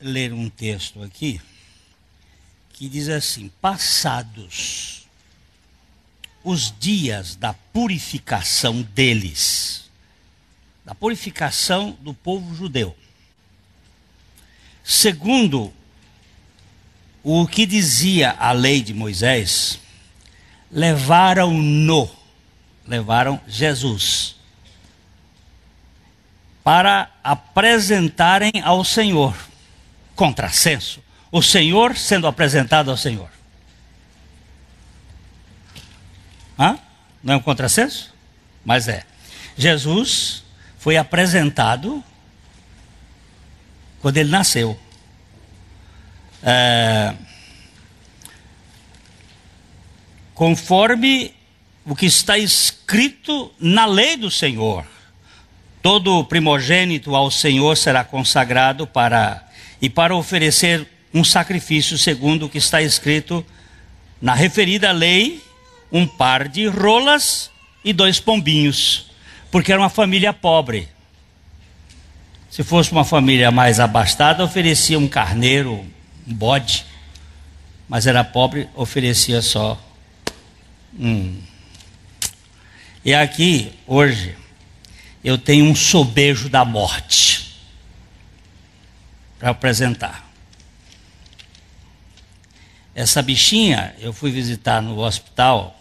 ler um texto aqui que diz assim: passados os dias da purificação deles, da purificação do povo judeu, segundo o que dizia a lei de Moisés, levaram Jesus para apresentarem ao Senhor. Contrassenso. O Senhor sendo apresentado ao Senhor. Não é um contrassenso? Mas é. Jesus foi apresentado quando ele nasceu. Conforme o que está escrito na lei do Senhor. Todo primogênito ao Senhor será consagrado para oferecer um sacrifício segundo o que está escrito na referida lei, um par de rolas e 2 pombinhos, porque era uma família pobre. Se fosse uma família mais abastada, oferecia um carneiro, um bode, mas era pobre, oferecia só um. E aqui, hoje, eu tenho um sobejo da morte para apresentar. Essa bichinha, eu fui visitar no hospital,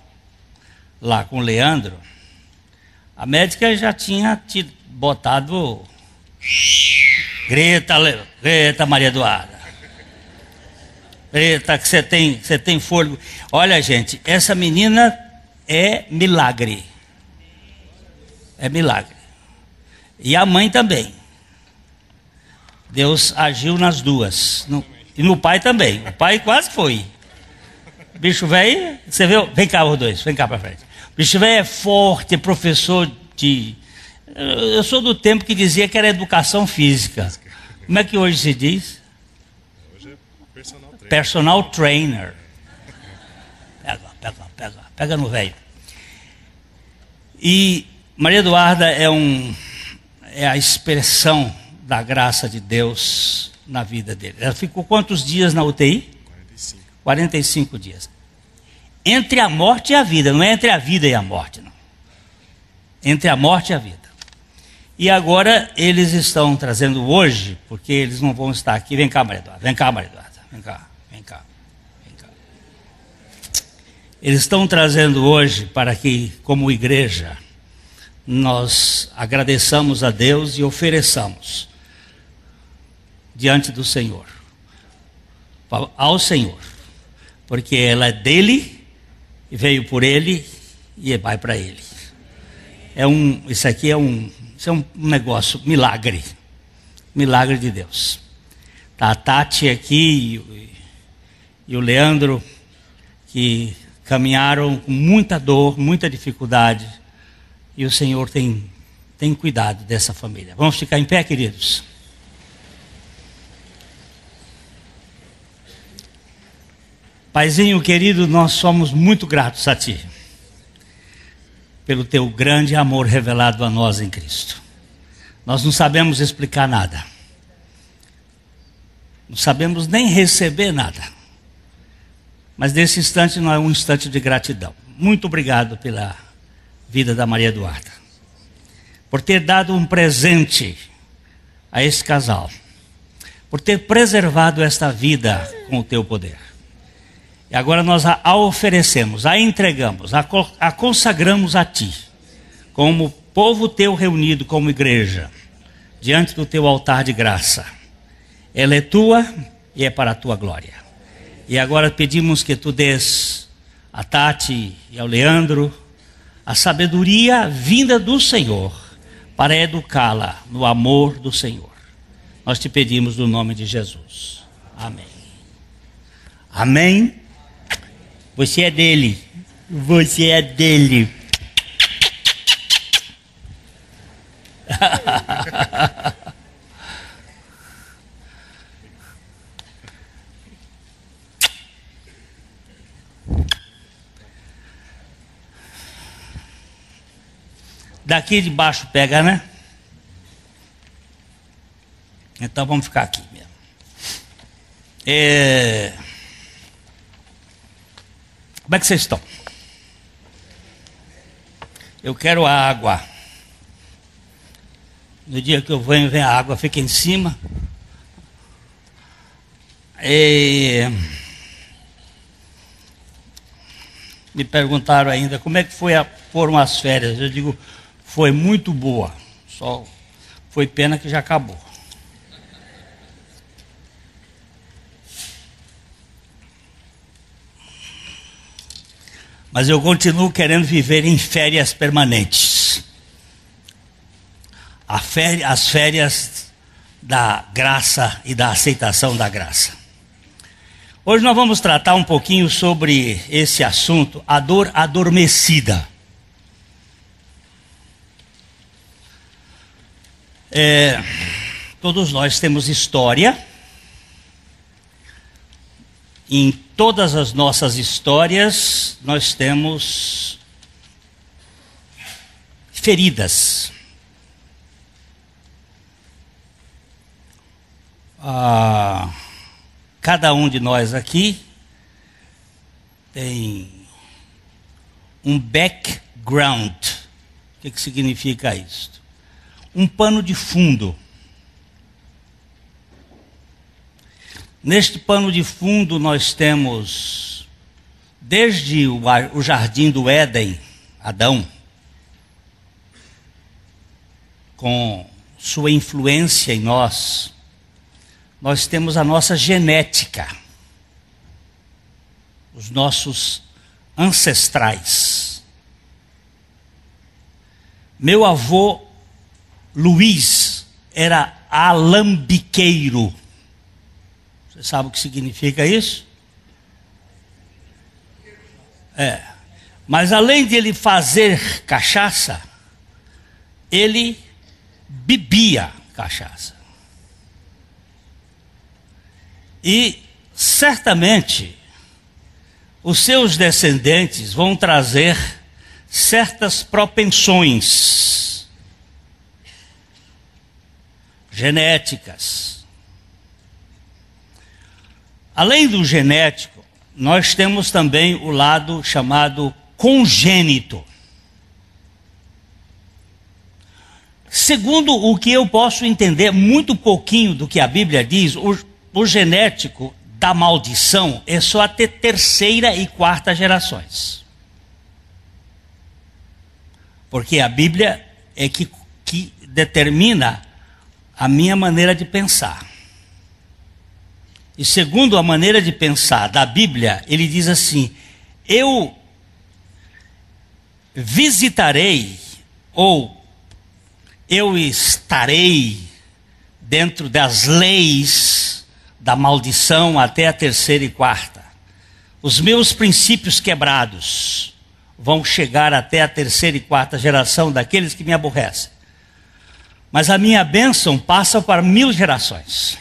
lá com o Leandro. A médica já tinha botado Greta Maria Eduarda. Greta, que você tem fôlego. Olha, gente, essa menina é milagre. É milagre. E a mãe também. Deus agiu nas duas. E no pai também. O pai quase foi. Bicho velho, você viu? Vem cá os dois, vem cá para frente. Bicho velho é forte, é professor de... Eu sou do tempo que dizia que era educação física. Como é que hoje se diz? Hoje é personal trainer. Pega no velho. E Maria Eduarda é a expressão da graça de Deus na vida dele. Ela ficou quantos dias na UTI? 45 dias. Entre a morte e a vida, não é entre a vida e a morte, não. Entre a morte e a vida. E agora eles estão trazendo hoje, porque eles não vão estar aqui. Vem cá, Maria Eduarda. Vem cá, Maria Eduarda. Vem cá. Eles estão trazendo hoje para que, como igreja, nós agradeçamos a Deus e ofereçamos diante do Senhor, ao Senhor, porque ela é dele, e veio por ele e vai para ele. Isso é um negócio, milagre de Deus. Tá a Tati aqui e o Leandro, que caminharam com muita dor, muita dificuldade, e o Senhor tem cuidado dessa família. Vamos ficar em pé, queridos? Paizinho querido, nós somos muito gratos a Ti, pelo Teu grande amor revelado a nós em Cristo. Nós não sabemos explicar nada, não sabemos nem receber nada, mas nesse instante não é um instante de gratidão. Muito obrigado pela vida da Maria Eduarda, por ter dado um presente a esse casal, por ter preservado esta vida com o Teu poder. E agora nós a oferecemos, a entregamos, a consagramos a Ti, como povo Teu reunido como igreja, diante do Teu altar de graça. Ela é Tua e é para a Tua glória. E agora pedimos que Tu dês a Tati e ao Leandro a sabedoria vinda do Senhor, para educá-la no amor do Senhor. Nós Te pedimos no nome de Jesus. Amém. Amém. Você é dele. Você é dele. Daqui de baixo pega, né? Então vamos ficar aqui mesmo. Como é que vocês estão? Eu quero água. No dia que eu venho, vem a água, fica em cima. Me perguntaram ainda como é que foram as férias. Eu digo, foi muito boa. Só foi pena que já acabou. Mas eu continuo querendo viver em férias permanentes. As férias da graça e da aceitação da graça. Hoje nós vamos tratar um pouquinho sobre esse assunto, a dor adormecida. Todos nós temos história. Em todas as nossas histórias, nós temos feridas. Cada um de nós aqui tem um background. O que significa isso? Um pano de fundo. Neste pano de fundo nós temos, desde o jardim do Éden, Adão, com sua influência em nós temos a nossa genética, os nossos ancestrais. Meu avô Luiz era alambiqueiro. Você sabe o que significa isso? Mas além de ele fazer cachaça, ele bebia cachaça. E certamente os seus descendentes vão trazer certas propensões genéticas. Além do genético, nós temos também o lado chamado congênito. Segundo o que eu posso entender, muito pouquinho do que a Bíblia diz, o genético da maldição é só até terceira e quarta gerações. Porque a Bíblia é que determina a minha maneira de pensar. E segundo a maneira de pensar da Bíblia, ele diz assim: eu visitarei, ou eu estarei dentro das leis da maldição até a terceira e quarta. Os meus princípios quebrados vão chegar até a terceira e quarta geração daqueles que me aborrecem. Mas a minha bênção passa para 1000 gerações.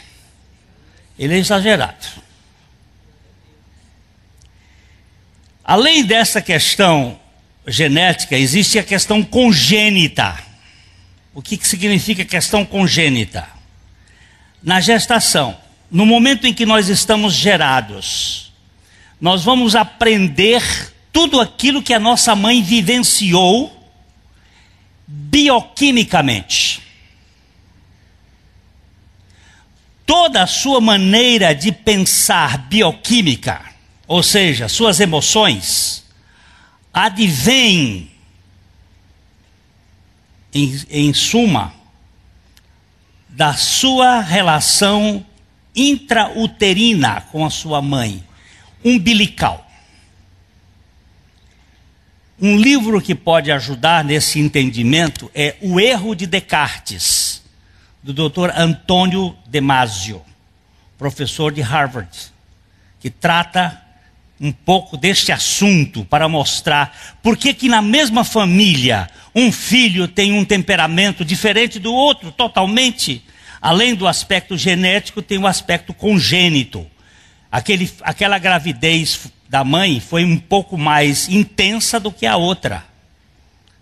Ele é exagerado. Além dessa questão genética, existe a questão congênita. O que significa questão congênita? Na gestação, no momento em que nós estamos gerados, nós vamos aprender tudo aquilo que a nossa mãe vivenciou bioquimicamente. Toda a sua maneira de pensar bioquímica, ou seja, suas emoções, advém, em suma, da sua relação intrauterina com a sua mãe, umbilical. Um livro que pode ajudar nesse entendimento é O Erro de Descartes, do Dr. Antônio Damasio, professor de Harvard, que trata um pouco deste assunto para mostrar por que na mesma família um filho tem um temperamento diferente do outro, totalmente. Além do aspecto genético, tem o aspecto congênito. Aquela gravidez da mãe foi um pouco mais intensa do que a outra,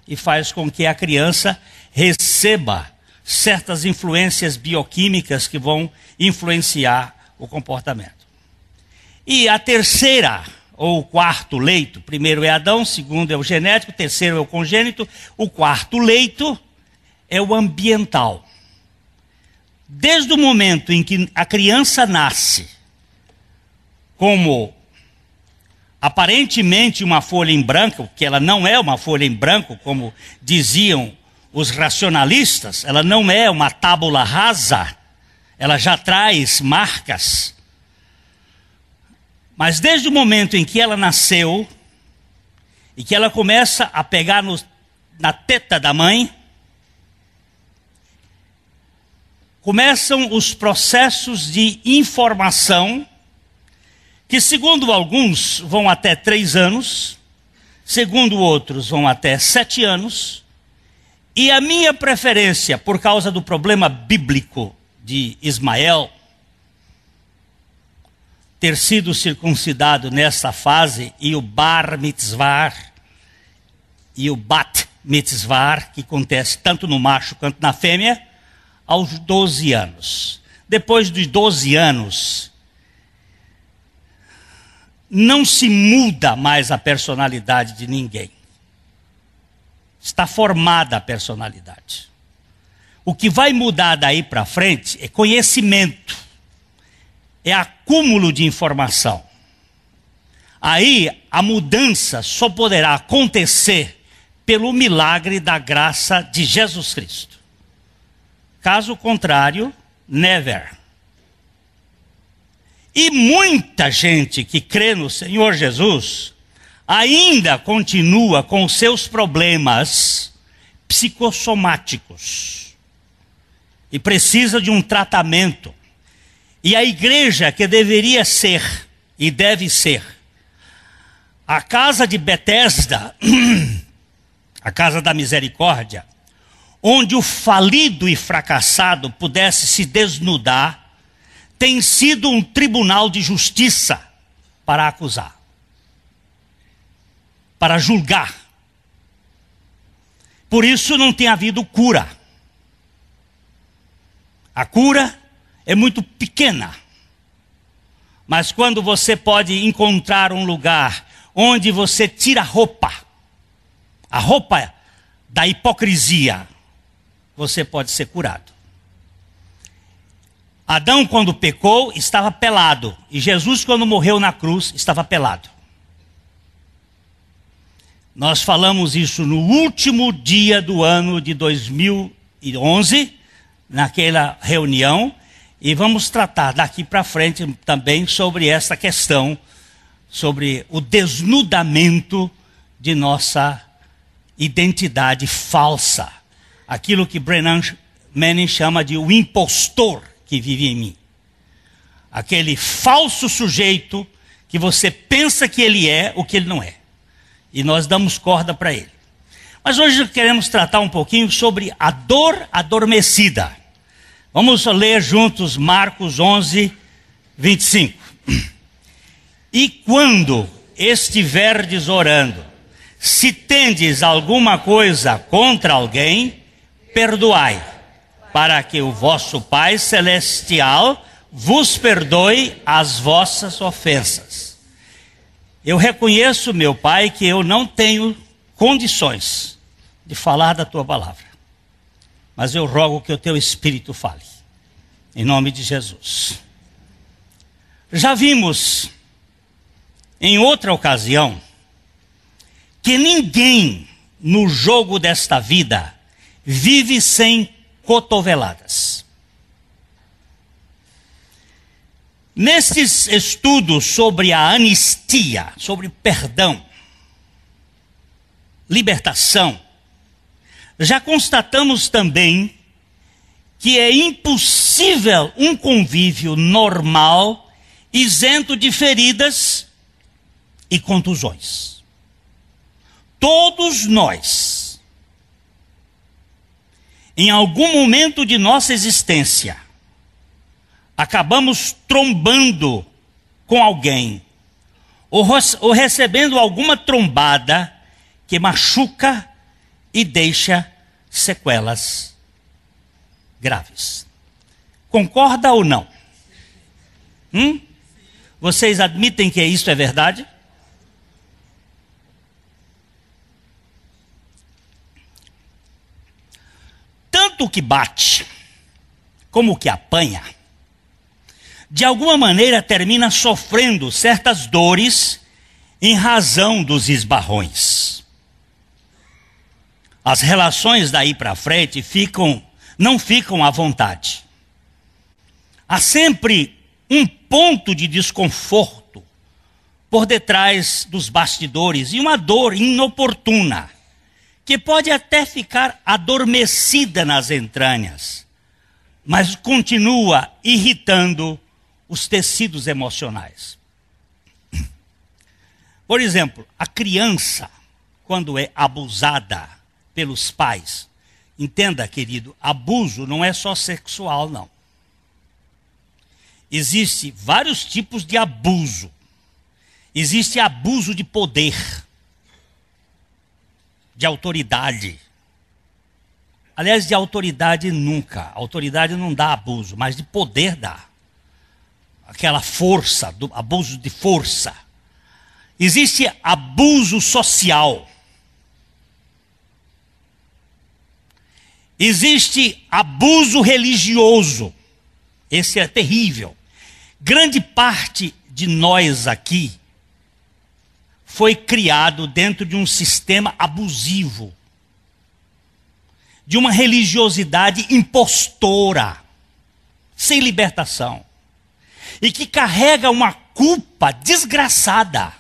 e faz com que a criança receba certas influências bioquímicas que vão influenciar o comportamento. E a terceira, ou o quarto leito, primeiro é Adão, segundo é o genético, terceiro é o congênito, o quarto leito é o ambiental. Desde o momento em que a criança nasce, como aparentemente uma folha em branco, que ela não é uma folha em branco, como diziam os racionalistas, ela não é uma tábula rasa, ela já traz marcas. Mas desde o momento em que ela nasceu, e que ela começa a pegar na teta da mãe, começam os processos de informação, que segundo alguns vão até 3 anos, segundo outros vão até 7 anos, e a minha preferência, por causa do problema bíblico de Ismael, ter sido circuncidado nessa fase, e o bar mitzvah, e o bat mitzvah, que acontece tanto no macho quanto na fêmea, aos 12 anos. Depois dos 12 anos, não se muda mais a personalidade de ninguém. Está formada a personalidade. O que vai mudar daí para frente é conhecimento, é acúmulo de informação. Aí a mudança só poderá acontecer pelo milagre da graça de Jesus Cristo. Caso contrário, never. E muita gente que crê no Senhor Jesus ainda continua com seus problemas psicossomáticos e precisa de um tratamento. E a igreja, que deveria ser e deve ser a casa de Betesda, a casa da misericórdia, onde o falido e fracassado pudesse se desnudar, tem sido um tribunal de justiça para acusar, para julgar. Por isso não tem havido cura. A cura é muito pequena. Mas quando você pode encontrar um lugar onde você tira a roupa da hipocrisia, você pode ser curado. Adão, quando pecou, estava pelado. E Jesus, quando morreu na cruz, estava pelado. Nós falamos isso no último dia do ano de 2011, naquela reunião, e vamos tratar daqui para frente também sobre essa questão, sobre o desnudamento de nossa identidade falsa. Aquilo que Brennan Manning chama de o impostor que vive em mim. Aquele falso sujeito que você pensa que ele é o que ele não é. E nós damos corda para ele. Mas hoje queremos tratar um pouquinho sobre a dor adormecida. Vamos ler juntos Marcos 11, 25. E quando estiverdes orando, se tendes alguma coisa contra alguém, perdoai, para que o vosso Pai Celestial vos perdoe as vossas ofensas. Eu reconheço, meu Pai, que eu não tenho condições de falar da tua palavra, mas eu rogo que o teu Espírito fale, em nome de Jesus. Já vimos, em outra ocasião, que ninguém no jogo desta vida vive sem cotoveladas. Nesses estudos sobre a anistia, sobre perdão, libertação, já constatamos também que é impossível um convívio normal, isento de feridas e contusões. Todos nós, em algum momento de nossa existência, acabamos trombando com alguém, ou recebendo alguma trombada que machuca e deixa sequelas graves. Concorda ou não? Vocês admitem que isso é verdade? Tanto o que bate, como o que apanha, de alguma maneira termina sofrendo certas dores em razão dos esbarrões. As relações daí para frente não ficam à vontade. Há sempre um ponto de desconforto por detrás dos bastidores e uma dor inoportuna, que pode até ficar adormecida nas entranhas, mas continua irritando os tecidos emocionais. Por exemplo, a criança, quando é abusada pelos pais, entenda, querido, abuso não é só sexual, não. Existem vários tipos de abuso. Existe abuso de poder, de autoridade. Aliás, de autoridade nunca. Autoridade não dá abuso, mas de poder dá. Aquela força, abuso de força. Existe abuso social. Existe abuso religioso. Esse é terrível. Grande parte de nós aqui foi criado dentro de um sistema abusivo, de uma religiosidade impostora, sem libertação, e que carrega uma culpa desgraçada.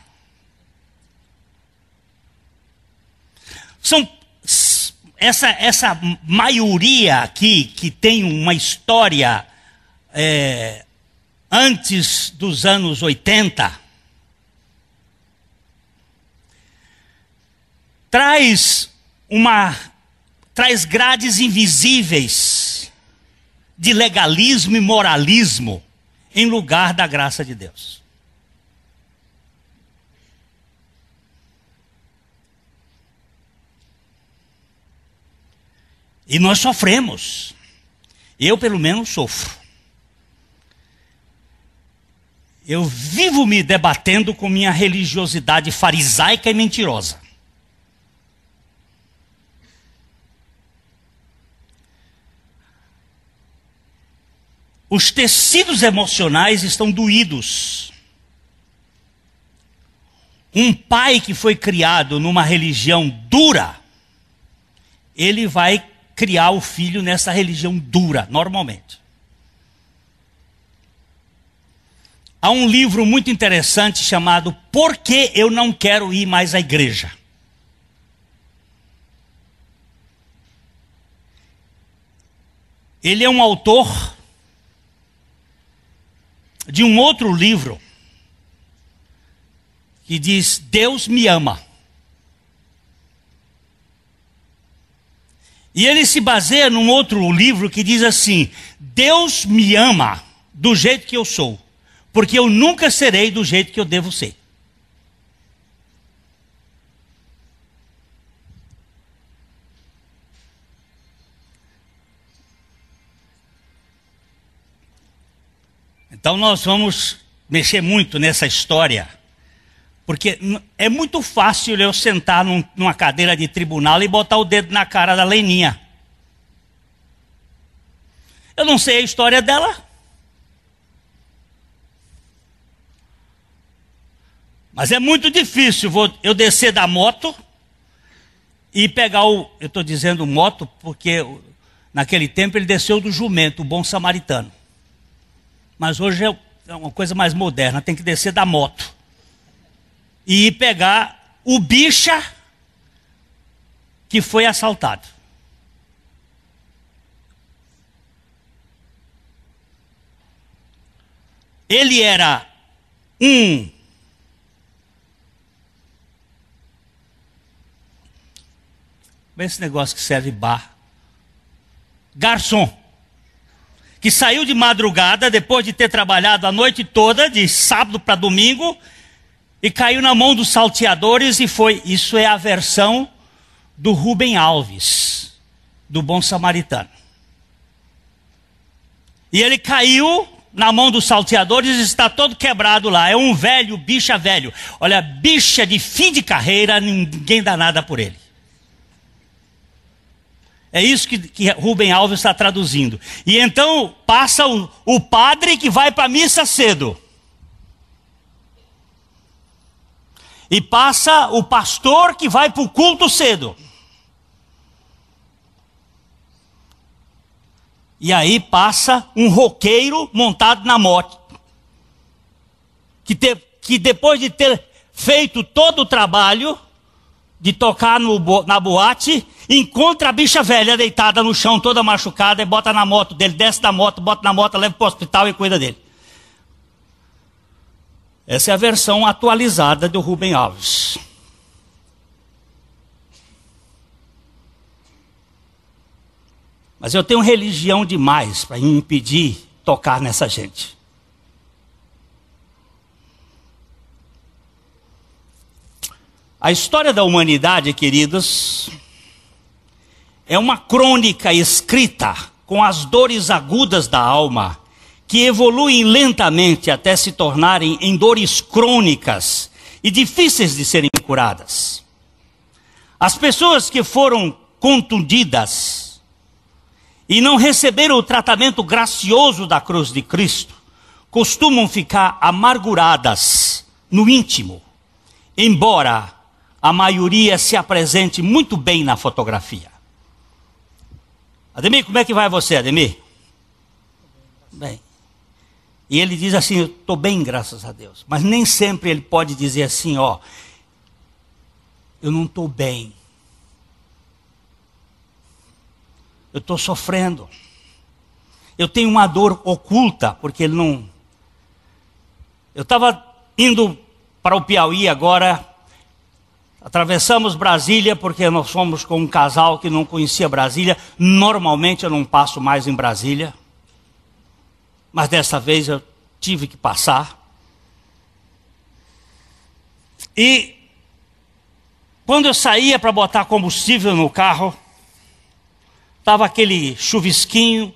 Essa maioria aqui que tem uma história antes dos anos 80, traz grades invisíveis de legalismo e moralismo em lugar da graça de Deus. E nós sofremos. Eu, pelo menos, sofro. Eu vivo me debatendo com minha religiosidade farisaica e mentirosa. Os tecidos emocionais estão doídos. Um pai que foi criado numa religião dura, ele vai criar o filho nessa religião dura, normalmente. Há um livro muito interessante chamado Por que eu não quero ir mais à igreja? Ele é um autor de um outro livro que diz Deus me ama. E ele se baseia num outro livro que diz assim: Deus me ama do jeito que eu sou, porque eu nunca serei do jeito que eu devo ser. Então nós vamos mexer muito nessa história, porque é muito fácil eu sentar numa cadeira de tribunal e botar o dedo na cara da Leninha. Eu não sei a história dela. Mas é muito difícil eu descer da moto e pegar eu estou dizendo moto porque naquele tempo ele desceu do jumento, o bom samaritano. Mas hoje é uma coisa mais moderna, tem que descer da moto e ir pegar o bicha que foi assaltado. Ele era esse negócio que serve bar. Garçom. Que saiu de madrugada, depois de ter trabalhado a noite toda, de sábado para domingo, e caiu na mão dos salteadores e foi. Isso é a versão do Rubem Alves, do Bom Samaritano. E ele caiu na mão dos salteadores, está todo quebrado lá. É um velho, bicha velho. Olha, bicha de fim de carreira, ninguém dá nada por ele. É isso que Rubem Alves está traduzindo. E então passa o padre que vai para a missa cedo. E passa o pastor que vai para o culto cedo. E aí passa um roqueiro montado na moto. Que depois de ter feito todo o trabalho de tocar na boate, encontra a bicha velha deitada no chão, toda machucada, e bota na moto dele, desce da moto, bota na moto, leva para o hospital e cuida dele. Essa é a versão atualizada do Rubem Alves. Mas eu tenho religião demais para me impedir tocar nessa gente. A história da humanidade, queridos, é uma crônica escrita com as dores agudas da alma, que evoluem lentamente até se tornarem em dores crônicas e difíceis de serem curadas. As pessoas que foram contundidas e não receberam o tratamento gracioso da cruz de Cristo, costumam ficar amarguradas no íntimo, embora a maioria se apresente muito bem na fotografia. Ademir, como é que vai você, Ademir? Bem. E ele diz assim, eu estou bem, graças a Deus. Mas nem sempre ele pode dizer assim, ó, eu não estou bem. Eu estou sofrendo. Eu tenho uma dor oculta, porque ele não... Eu estava indo para o Piauí agora, atravessamos Brasília, porque nós fomos com um casal que não conhecia Brasília. Normalmente eu não passo mais em Brasília, mas dessa vez eu tive que passar. E quando eu saía para botar combustível no carro, estava aquele chuvisquinho.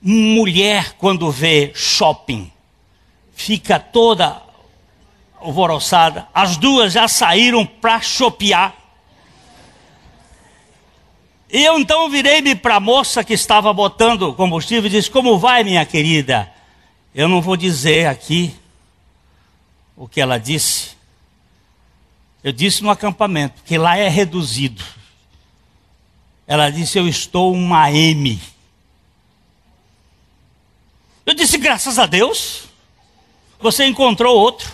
Mulher, quando vê shopping, fica toda alvoroçada. As duas já saíram para shopear. E eu então virei-me para a moça que estava botando combustível e disse, como vai, minha querida? Eu não vou dizer aqui o que ela disse. Eu disse no acampamento, porque lá é reduzido. Ela disse, eu estou uma M. Eu disse, graças a Deus, você encontrou outro.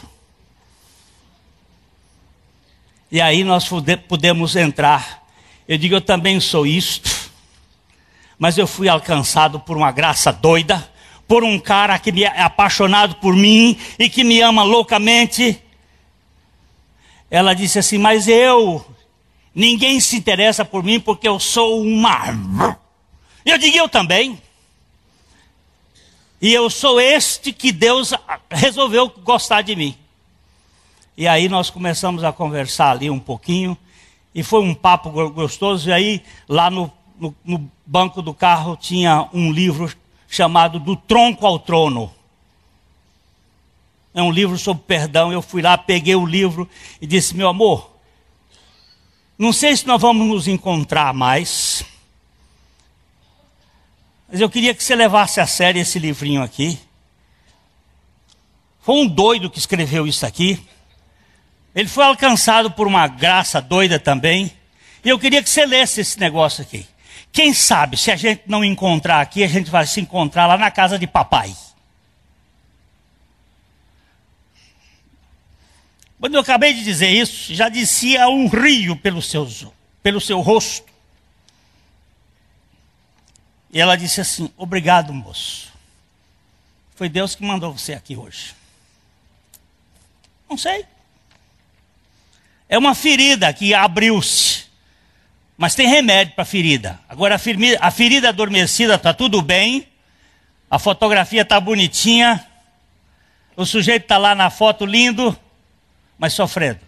E aí nós pudemos entrar. Eu digo, eu também sou isto, mas eu fui alcançado por uma graça doida, por um cara que é apaixonado por mim e que me ama loucamente. Ela disse assim, mas ninguém se interessa por mim porque eu sou uma... Eu digo, eu também. E eu sou este que Deus resolveu gostar de mim. E aí nós começamos a conversar ali um pouquinho. E foi um papo gostoso. E aí lá no banco do carro tinha um livro chamado Do Tronco ao Trono. É um livro sobre perdão. Eu fui lá, peguei o livro e disse, meu amor, não sei se nós vamos nos encontrar mais, mas eu queria que você levasse a sério esse livrinho aqui. Foi um doido que escreveu isso aqui. Ele foi alcançado por uma graça doida também. E eu queria que você lesse esse negócio aqui. Quem sabe, se a gente não encontrar aqui, a gente vai se encontrar lá na casa de papai. Quando eu acabei de dizer isso, já descia um rio pelo seu rosto. E ela disse assim, obrigado, moço. Foi Deus que mandou você aqui hoje. Não sei. É uma ferida que abriu-se. Mas tem remédio para a ferida. Agora a ferida adormecida está tudo bem. A fotografia está bonitinha. O sujeito está lá na foto lindo, mas sofrendo.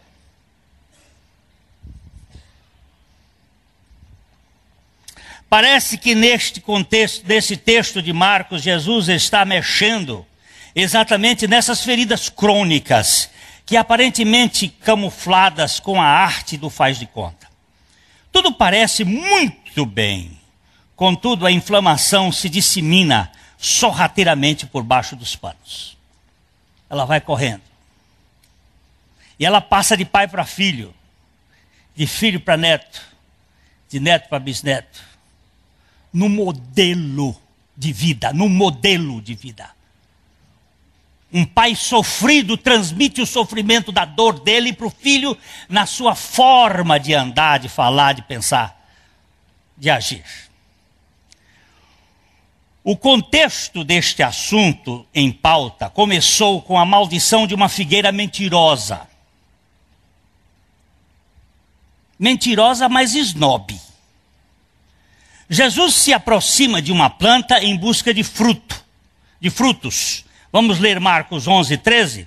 Parece que neste contexto, desse texto de Marcos, Jesus está mexendo exatamente nessas feridas crônicas, que aparentemente camufladas com a arte do faz de conta. Tudo parece muito bem, contudo a inflamação se dissemina sorrateiramente por baixo dos panos. Ela vai correndo. E ela passa de pai para filho, de filho para neto, de neto para bisneto, no modelo de vida, Um pai sofrido transmite o sofrimento da dor dele para o filho na sua forma de andar, de falar, de pensar, de agir. O contexto deste assunto em pauta começou com a maldição de uma figueira mentirosa. Mentirosa, mas esnobe. Jesus se aproxima de uma planta em busca de frutos. Vamos ler Marcos 11, 13.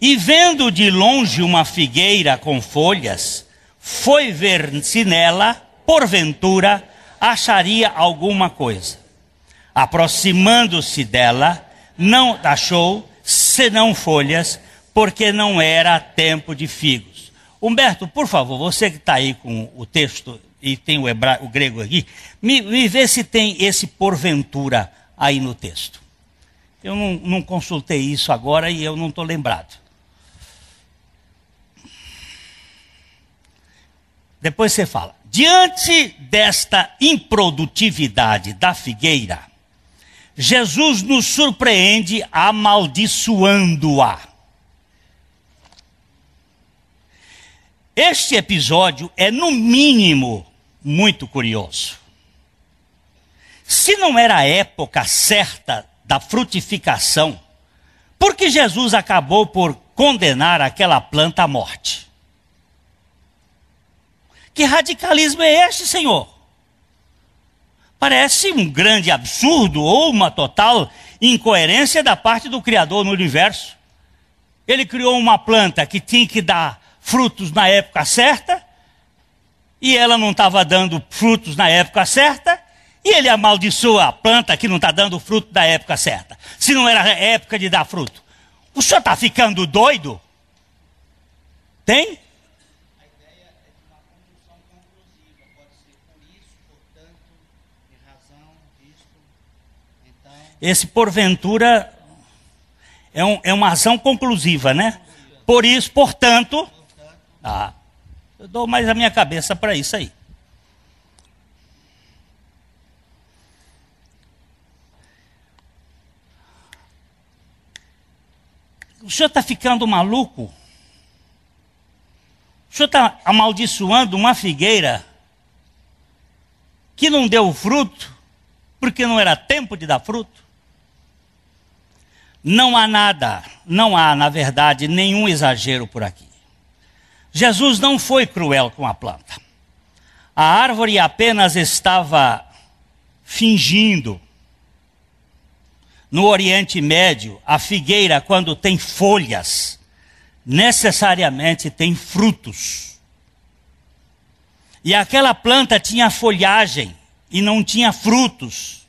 E vendo de longe uma figueira com folhas, foi ver se nela, porventura, acharia alguma coisa. Aproximando-se dela, não achou senão folhas, porque não era tempo de figos. Humberto, por favor, você que está aí com o texto e tem o grego aqui, me vê se tem esse porventura aí no texto. Eu não consultei isso agora e eu não estou lembrado. Depois você fala. Diante desta improdutividade da figueira, Jesus nos surpreende amaldiçoando-a. Este episódio é, no mínimo, muito curioso. Se não era a época certa da frutificação, por que Jesus acabou por condenar aquela planta à morte? Que radicalismo é este, Senhor? Parece um grande absurdo ou uma total incoerência da parte do Criador no universo. Ele criou uma planta que tinha que dar frutos na época certa, e ela não estava dando frutos na época certa, e ele amaldiçoa a planta que não está dando fruto da época certa. Se não era época de dar fruto. O senhor está ficando doido? Tem? A ideia é de uma conclusão conclusiva. Pode ser por isso, portanto, em razão disto, então... Esse porventura é uma ação conclusiva, né? Por isso, portanto... eu dou mais a minha cabeça para isso aí. O senhor está ficando maluco? O senhor está amaldiçoando uma figueira que não deu fruto, porque não era tempo de dar fruto? Não há, na verdade, nenhum exagero por aqui. Jesus não foi cruel com a planta. A árvore apenas estava fingindo. No Oriente Médio, a figueira, quando tem folhas, necessariamente tem frutos. E aquela planta tinha folhagem e não tinha frutos.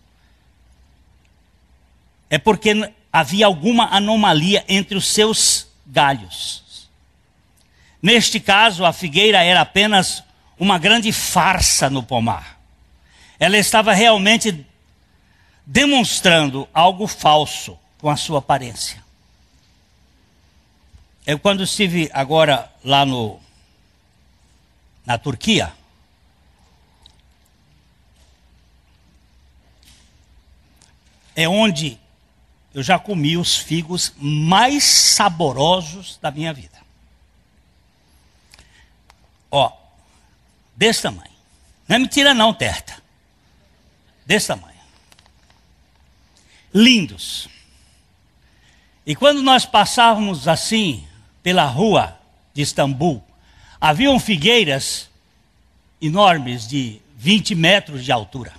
É porque havia alguma anomalia entre os seus galhos. Neste caso, a figueira era apenas uma grande farsa no pomar. Ela estava realmente demonstrando algo falso com a sua aparência. Eu, quando estive agora lá na Turquia, é onde eu já comi os figos mais saborosos da minha vida. Ó, desse tamanho. Não é mentira não, Terta. Desse tamanho. Lindos. E quando nós passávamos assim pela rua de Istambul, haviam figueiras enormes de 20 metros de altura.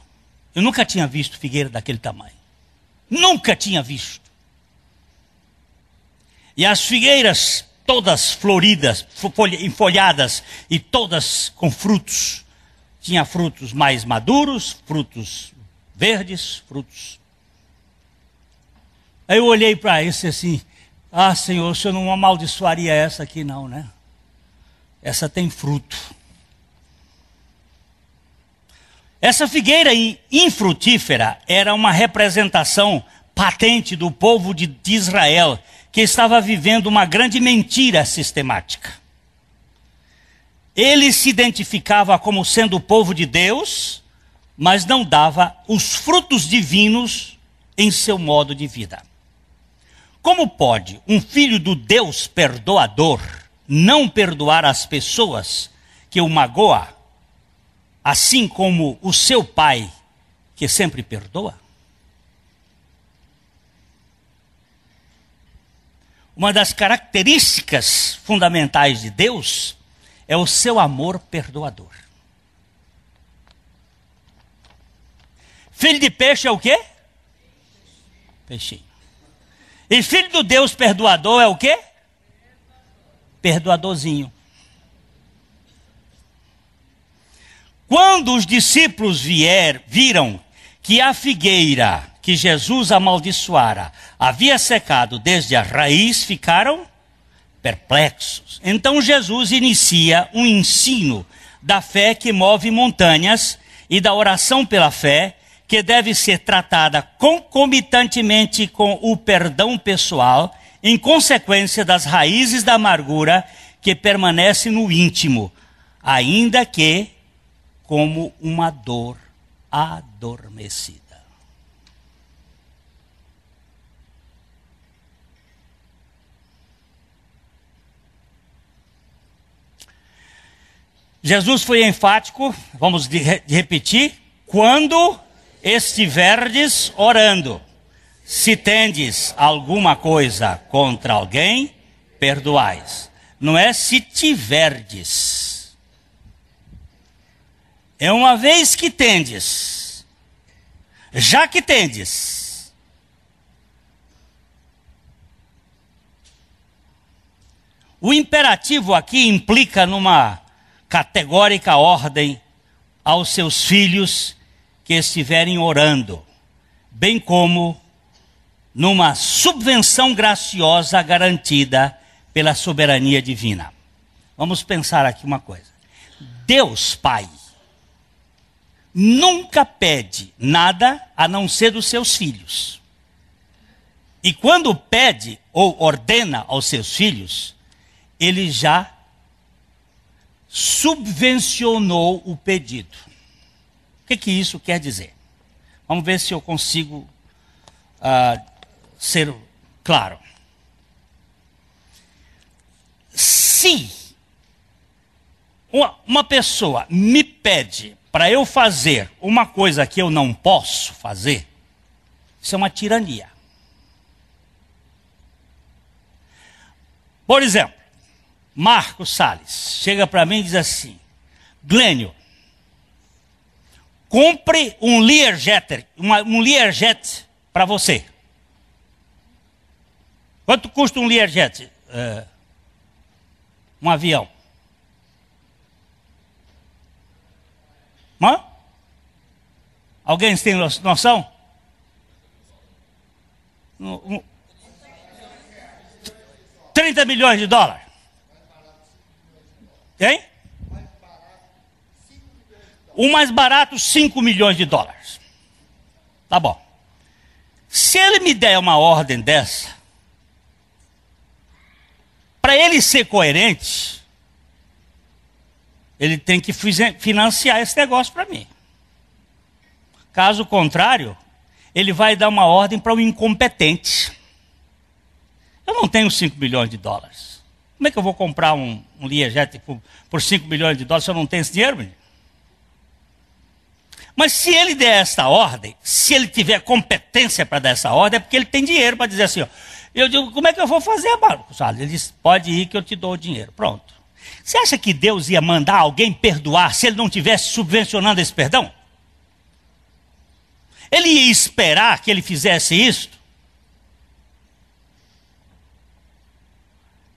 Eu nunca tinha visto figueira daquele tamanho. Nunca tinha visto. E as figueiras todas floridas, enfolhadas e todas com frutos. Tinha frutos mais maduros, frutos verdes, frutos Aí eu olhei para isso assim, ah, Senhor, o Senhor não amaldiçoaria essa aqui não, né? Essa tem fruto. Essa figueira infrutífera era uma representação patente do povo de Israel, que estava vivendo uma grande mentira sistemática. Ele se identificava como sendo o povo de Deus, mas não dava os frutos divinos em seu modo de vida. Como pode um filho do Deus perdoador não perdoar as pessoas que o magoam, assim como o seu pai, que sempre perdoa? Uma das características fundamentais de Deus é o seu amor perdoador. Filho de peixe é o quê? Peixinho. E filho do Deus perdoador é o quê? Perdoadorzinho. Quando os discípulos viram que a figueira que Jesus amaldiçoara havia secado desde a raiz, ficaram perplexos. Então Jesus inicia um ensino da fé que move montanhas e da oração pela fé, que deve ser tratada concomitantemente com o perdão pessoal, em consequência das raízes da amargura que permanece no íntimo, ainda que como uma dor adormecida. Jesus foi enfático, vamos repetir, quando estiverdes orando, se tendes alguma coisa contra alguém, perdoais. Não é se tiverdes. É uma vez que tendes. Já que tendes. O imperativo aqui implica numa categórica ordem aos seus filhos que estiverem orando, bem como numa subvenção graciosa garantida pela soberania divina. Vamos pensar aqui uma coisa. Deus Pai nunca pede nada a não ser dos seus filhos. E quando pede ou ordena aos seus filhos, ele já subvencionou o pedido. O que isso quer dizer? Vamos ver se eu consigo ser claro. Se uma pessoa me pede para eu fazer uma coisa que eu não posso fazer, isso é uma tirania. Por exemplo, Marcos Salles chega para mim e diz assim: Glênio, compre um Learjet, um Learjet para você. Quanto custa um Learjet? Um avião. Hã? Alguém tem noção? 30 milhões de dólares. Hein? O mais barato, 5 milhões de dólares. Tá bom. Se ele me der uma ordem dessa, para ele ser coerente, ele tem que financiar esse negócio para mim. Caso contrário, ele vai dar uma ordem para um incompetente. Eu não tenho 5 milhões de dólares. Como é que eu vou comprar um Learjet por 5 milhões de dólares se eu não tenho esse dinheiro, menino? Mas se ele der essa ordem, se ele tiver competência para dar essa ordem, é porque ele tem dinheiro para dizer assim, ó, eu digo, como é que eu vou fazer, Marcos? Ele diz, pode ir que eu te dou o dinheiro. Pronto. Você acha que Deus ia mandar alguém perdoar se ele não estivesse subvencionando esse perdão? Ele ia esperar que ele fizesse isso?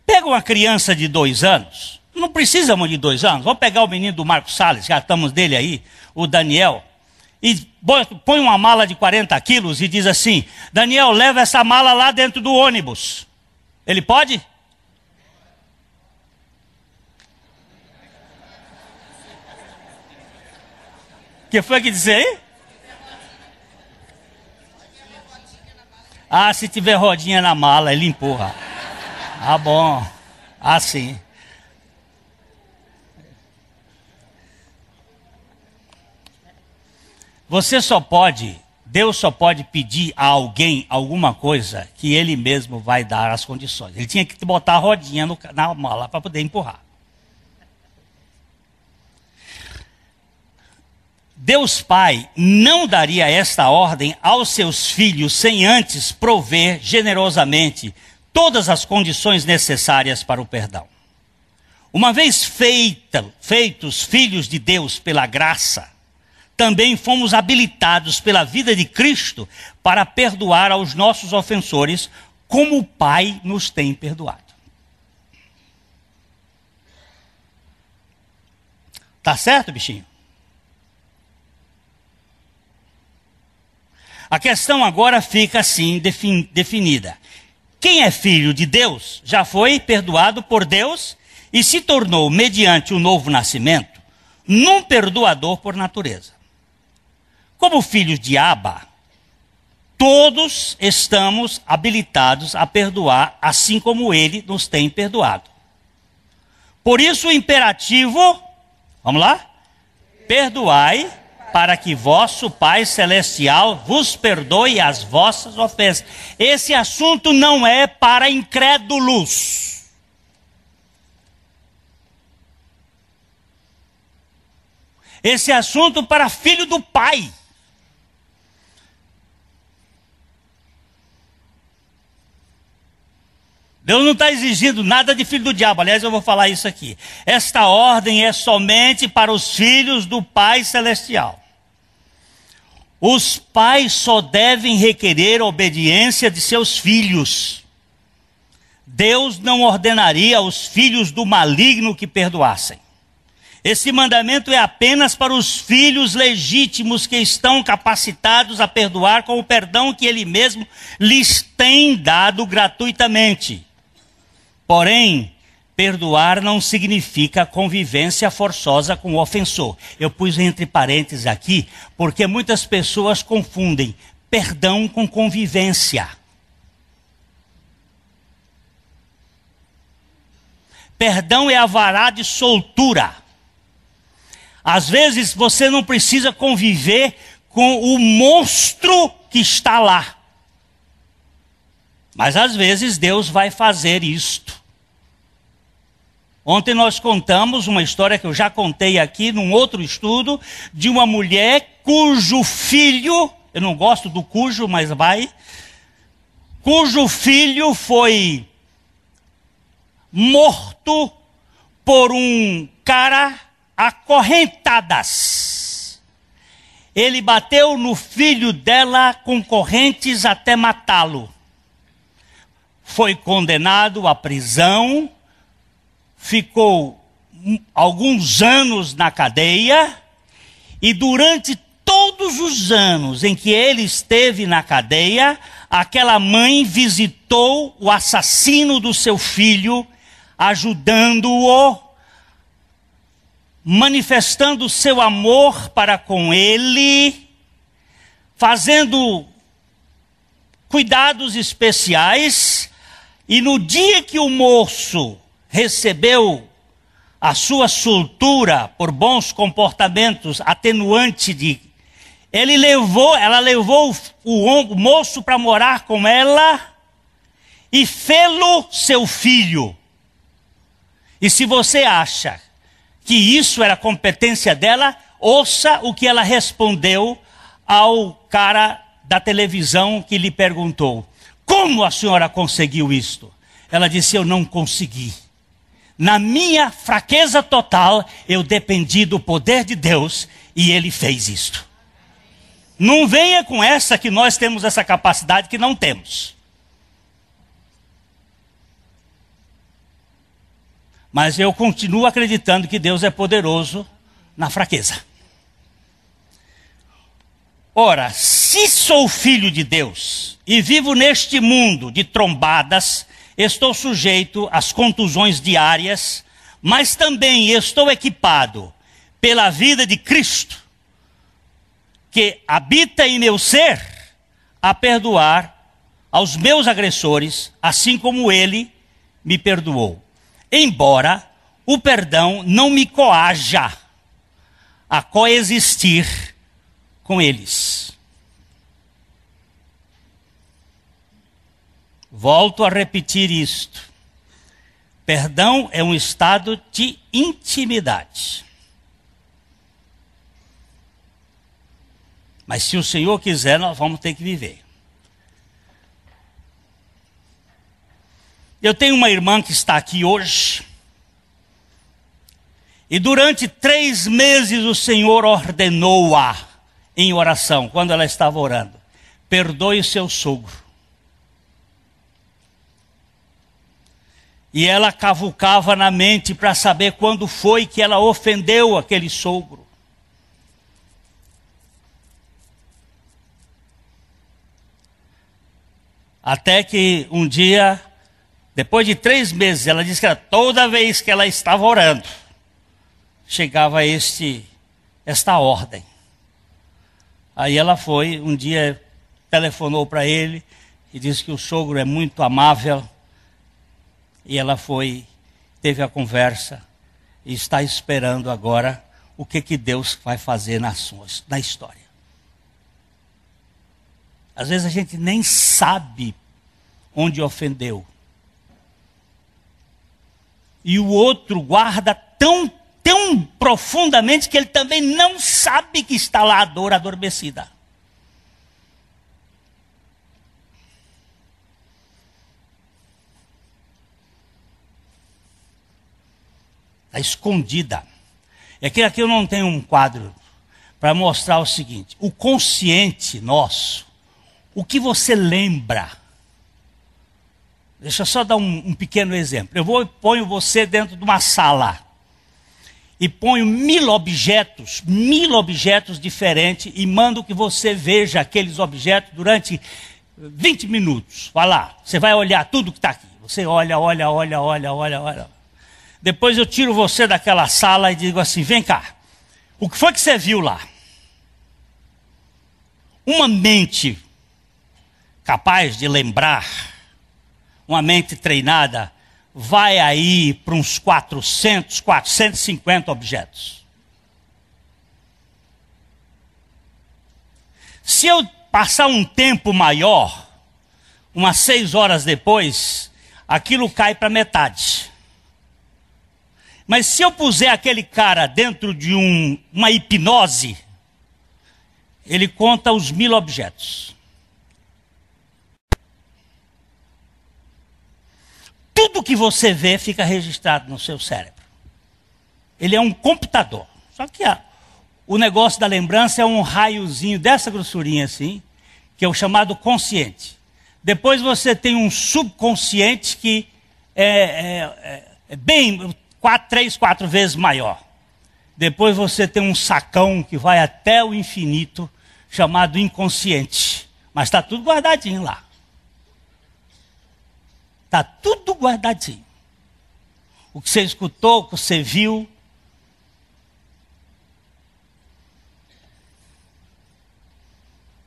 Pega uma criança de 2 anos, não precisa de 2 anos, vamos pegar o menino do Marcos Salles, já estamos dele aí, o Daniel. e põe uma mala de 40 quilos e diz assim: Daniel, leva essa mala lá dentro do ônibus. Ele pode? O que foi que disse aí? Ah, se tiver rodinha na mala, ele empurra. Ah, bom. Ah, sim. Deus só pode pedir a alguém alguma coisa que Ele mesmo vai dar as condições. Ele tinha que botar a rodinha na mala para poder empurrar. Deus Pai não daria esta ordem aos seus filhos sem antes prover generosamente todas as condições necessárias para o perdão. Uma vez feitos filhos de Deus pela graça, também fomos habilitados pela vida de Cristo para perdoar aos nossos ofensores, como o Pai nos tem perdoado. Tá certo, bichinho? A questão agora fica assim definida. Quem é filho de Deus já foi perdoado por Deus e se tornou, mediante o novo nascimento, num perdoador por natureza. Como filhos de Abba, todos estamos habilitados a perdoar, assim como Ele nos tem perdoado. Por isso o imperativo, vamos lá? Perdoai, para que vosso Pai Celestial vos perdoe as vossas ofensas. Esse assunto não é para incrédulos. Esse assunto para filho do Pai. Deus não está exigindo nada de filho do diabo. Aliás, eu vou falar isso aqui. Esta ordem é somente para os filhos do Pai Celestial. Os pais só devem requerer obediência de seus filhos. Deus não ordenaria aos filhos do maligno que perdoassem. Esse mandamento é apenas para os filhos legítimos que estão capacitados a perdoar com o perdão que Ele mesmo lhes tem dado gratuitamente. Porém, perdoar não significa convivência forçosa com o ofensor. Eu pus entre parênteses aqui, porque muitas pessoas confundem perdão com convivência. Perdão é a vara de soltura. Às vezes você não precisa conviver com o monstro que está lá. Mas às vezes Deus vai fazer isto. Ontem nós contamos uma história que eu já contei aqui num outro estudo, de uma mulher cujo filho, eu não gosto do cujo, mas vai, cujo filho foi morto por um cara acorrentadas. Ele bateu no filho dela com correntes até matá-lo. Foi condenado à prisão, ficou alguns anos na cadeia, e durante todos os anos em que ele esteve na cadeia, aquela mãe visitou o assassino do seu filho, ajudando-o, manifestando seu amor para com ele, fazendo cuidados especiais. E no dia que o moço recebeu a sua soltura por bons comportamentos, atenuante de... ela levou o moço para morar com ela e fê-lo seu filho. E se você acha que isso era competência dela, ouça o que ela respondeu ao cara da televisão que lhe perguntou: como a senhora conseguiu isto? Ela disse: eu não consegui. Na minha fraqueza total, eu dependi do poder de Deus e Ele fez isto. Não venha com essa que nós temos essa capacidade que não temos. Mas eu continuo acreditando que Deus é poderoso na fraqueza. Ora, se sou filho de Deus e vivo neste mundo de trombadas, estou sujeito às contusões diárias, mas também estou equipado pela vida de Cristo, que habita em meu ser, a perdoar aos meus agressores, assim como ele me perdoou. Embora o perdão não me coaja a coexistir com eles. Volto a repetir isto. Perdão é um estado de intimidade. Mas se o Senhor quiser, nós vamos ter que viver. Eu tenho uma irmã que está aqui hoje. E durante 3 meses o Senhor ordenou-a em oração, quando ela estava orando: perdoe o seu sogro. E ela cavucava na mente para saber quando foi que ela ofendeu aquele sogro. Até que um dia, depois de 3 meses, ela disse que era toda vez que ela estava orando, chegava esta ordem. Aí ela foi, um dia telefonou para ele e disse que o sogro é muito amável. E ela foi, teve a conversa e está esperando agora o que Deus vai fazer na história. Às vezes a gente nem sabe onde ofendeu. E o outro guarda tão profundamente que ele também não sabe que está lá a dor adormecida. Está escondida. É que aqui eu não tenho um quadro para mostrar o seguinte: o consciente nosso, o que você lembra. Deixa eu só dar um pequeno exemplo. Eu ponho você dentro de uma sala e ponho 1000 objetos diferentes e mando que você veja aqueles objetos durante 20 minutos. Vai lá, você vai olhar tudo que está aqui. Você olha. Depois eu tiro você daquela sala e digo assim: vem cá, o que foi que você viu lá? Uma mente capaz de lembrar, uma mente treinada, vai aí para uns 400, 450 objetos. Se eu passar um tempo maior, umas 6 horas depois, aquilo cai para metade. Mas se eu puser aquele cara dentro de uma hipnose, ele conta os 1000 objetos. Tudo que você vê fica registrado no seu cérebro. Ele é um computador. Só que o negócio da lembrança é um raiozinho dessa grossurinha assim, que é o chamado consciente. Depois você tem um subconsciente que é bem 3, 4 vezes maior. Depois você tem um sacão que vai até o infinito, chamado inconsciente. Mas está tudo guardadinho lá. Está tudo guardadinho. O que você escutou, o que você viu.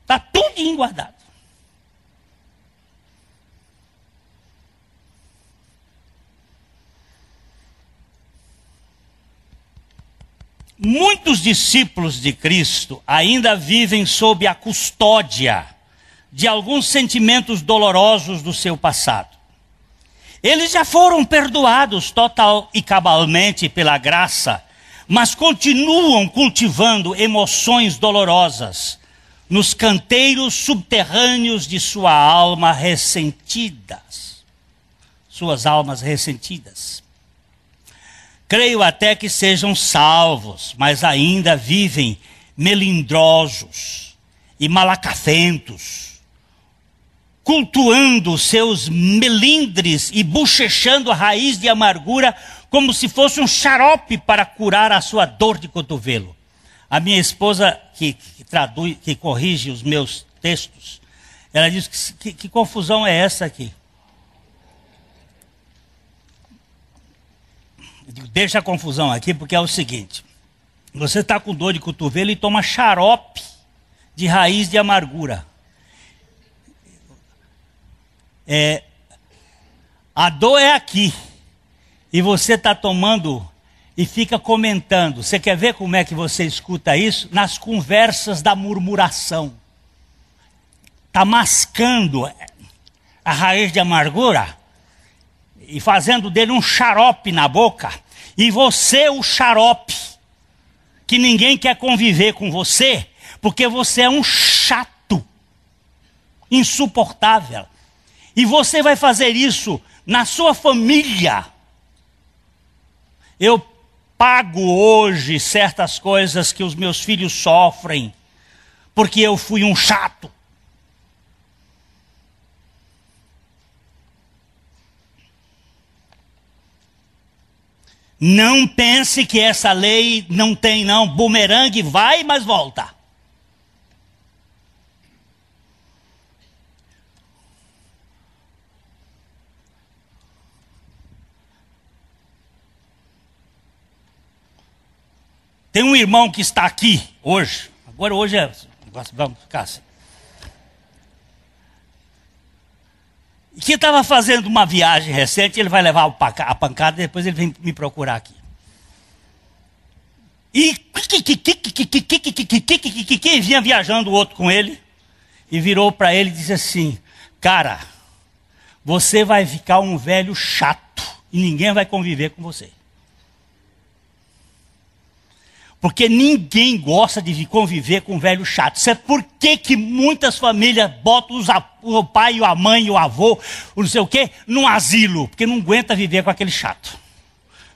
Está tudo guardado. Muitos discípulos de Cristo ainda vivem sob a custódia de alguns sentimentos dolorosos do seu passado. Eles já foram perdoados total e cabalmente pela graça, mas continuam cultivando emoções dolorosas nos canteiros subterrâneos de sua alma ressentidas. Suas almas ressentidas. Creio até que sejam salvos, mas ainda vivem melindrosos e malacafentos, cultuando seus melindres e bochechando a raiz de amargura como se fosse um xarope para curar a sua dor de cotovelo. A minha esposa, que traduz, que corrige os meus textos, ela diz que confusão é essa aqui? Eu digo, deixa a confusão aqui, porque é o seguinte. Você está com dor de cotovelo e toma xarope de raiz de amargura. A dor é aqui. E você está tomando e fica comentando. Você quer ver como é que você escuta isso? Nas conversas da murmuração. Está mascando a raiz de amargura e fazendo dele um xarope na boca. E você, o xarope, que ninguém quer conviver com você, porque você é um chato, insuportável. E você vai fazer isso na sua família. Eu pago hoje certas coisas que os meus filhos sofrem, porque eu fui um chato. Não pense que essa lei não tem, não. Bumerangue vai, mas volta. Tem um irmão que está aqui hoje. Agora hoje é... Vamos ficar assim. Que estava fazendo uma viagem recente, ele vai levar a pancada e depois ele vem me procurar aqui. E vinha viajando o outro com ele e virou para ele e disse assim: cara, você vai ficar um velho chato e ninguém vai conviver com você. Porque ninguém gosta de conviver com um velho chato. Isso é por que muitas famílias botam o pai, a mãe, o avô, o não sei o quê, num asilo. Porque não aguenta viver com aquele chato.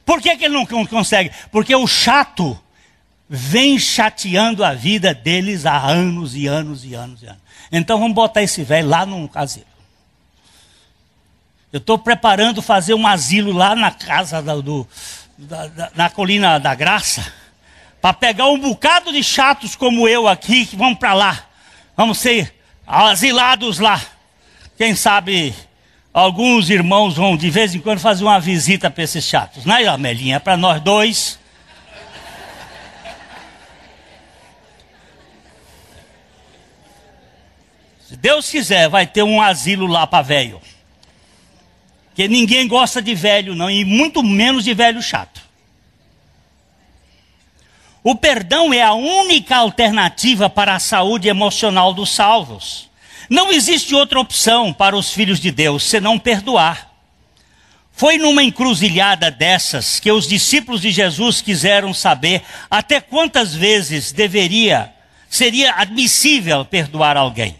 Por que ele não consegue? Porque o chato vem chateando a vida deles há anos e anos e anos e anos. Então vamos botar esse velho lá num asilo. Eu estou preparando fazer um asilo lá na casa na Colina da Graça, para pegar um bocado de chatos como eu aqui, que vão para lá. Vamos ser asilados lá. Quem sabe alguns irmãos vão de vez em quando fazer uma visita para esses chatos. Não é, Amelinha? É para nós dois. Se Deus quiser, vai ter um asilo lá para velho. Porque ninguém gosta de velho, não. E muito menos de velho chato. O perdão é a única alternativa para a saúde emocional dos salvos. Não existe outra opção para os filhos de Deus senão perdoar. Foi numa encruzilhada dessas que os discípulos de Jesus quiseram saber até quantas vezes seria admissível perdoar alguém.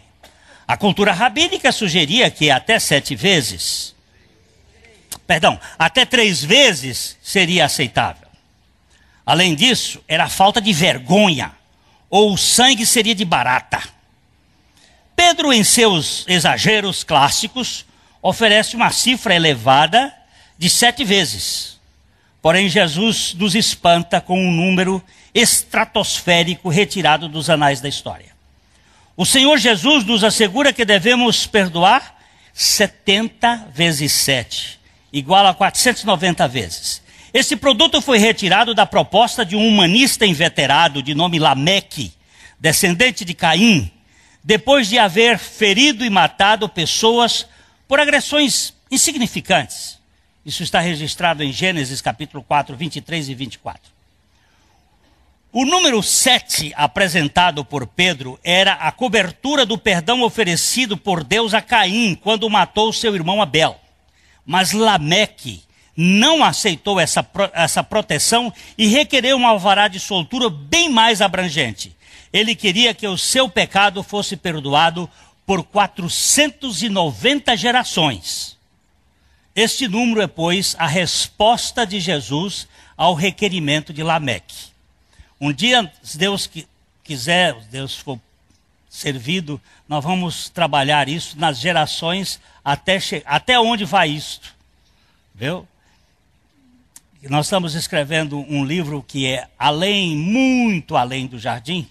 A cultura rabínica sugeria que até 7 vezes, até 3 vezes seria aceitável. Além disso, era falta de vergonha, ou o sangue seria de barata. Pedro, em seus exageros clássicos, oferece uma cifra elevada de 7 vezes. Porém, Jesus nos espanta com um número estratosférico retirado dos anais da história. O Senhor Jesus nos assegura que devemos perdoar 70 vezes 7, igual a 490 vezes. Esse produto foi retirado da proposta de um humanista inveterado de nome Lameque, descendente de Caim, depois de haver ferido e matado pessoas por agressões insignificantes. Isso está registrado em Gênesis capítulo 4, 23 e 24. O número 7 apresentado por Pedro era a cobertura do perdão oferecido por Deus a Caim quando matou seu irmão Abel. Mas Lameque não aceitou essa proteção e requereu um alvará de soltura bem mais abrangente. Ele queria que o seu pecado fosse perdoado por 490 gerações. Este número é, pois, a resposta de Jesus ao requerimento de Lameque. Um dia, se Deus quiser, se Deus for servido, nós vamos trabalhar isso nas gerações até onde vai isto. Viu? Nós estamos escrevendo um livro que é além, muito além do jardim,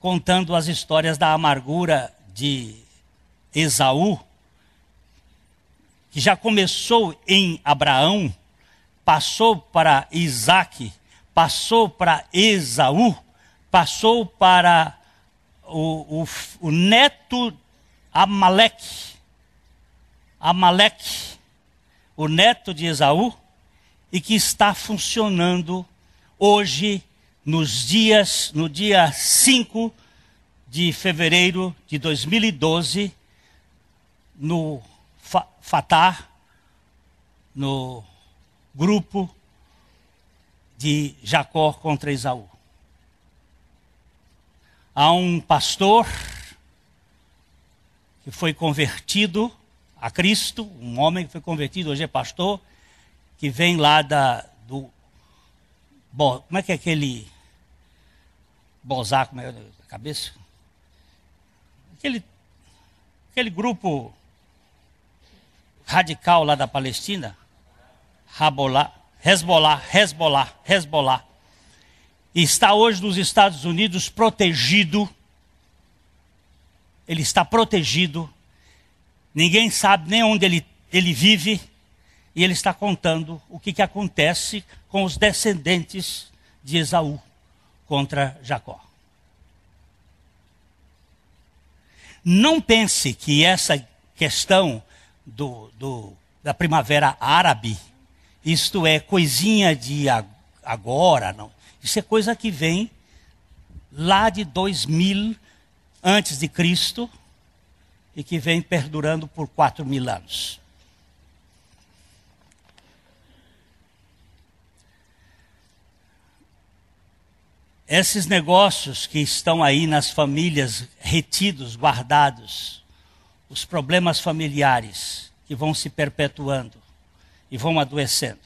contando as histórias da amargura de Esaú, que já começou em Abraão, passou para Isaque, passou para Esaú, passou para o neto Amaleque, o neto de Esaú, e que está funcionando hoje, no dia 5 de fevereiro de 2012, no Fatah, no grupo de Jacó contra Esaú. Há um pastor que foi convertido a Cristo, um homem que foi convertido, hoje é pastor, que vem lá como é que é aquele Bozá, como é a cabeça? Aquele grupo radical lá da Palestina, Hezbollah, e está hoje nos Estados Unidos protegido. Ele está protegido, ninguém sabe nem onde ele vive, e ele está contando o que acontece com os descendentes de Esaú contra Jacó. Não pense que essa questão da primavera árabe, isto é coisinha de agora, não. Isso é coisa que vem lá de 2000 antes de Cristo e que vem perdurando por 4.000 anos. Esses negócios que estão aí nas famílias retidos, guardados, os problemas familiares que vão se perpetuando e vão adoecendo.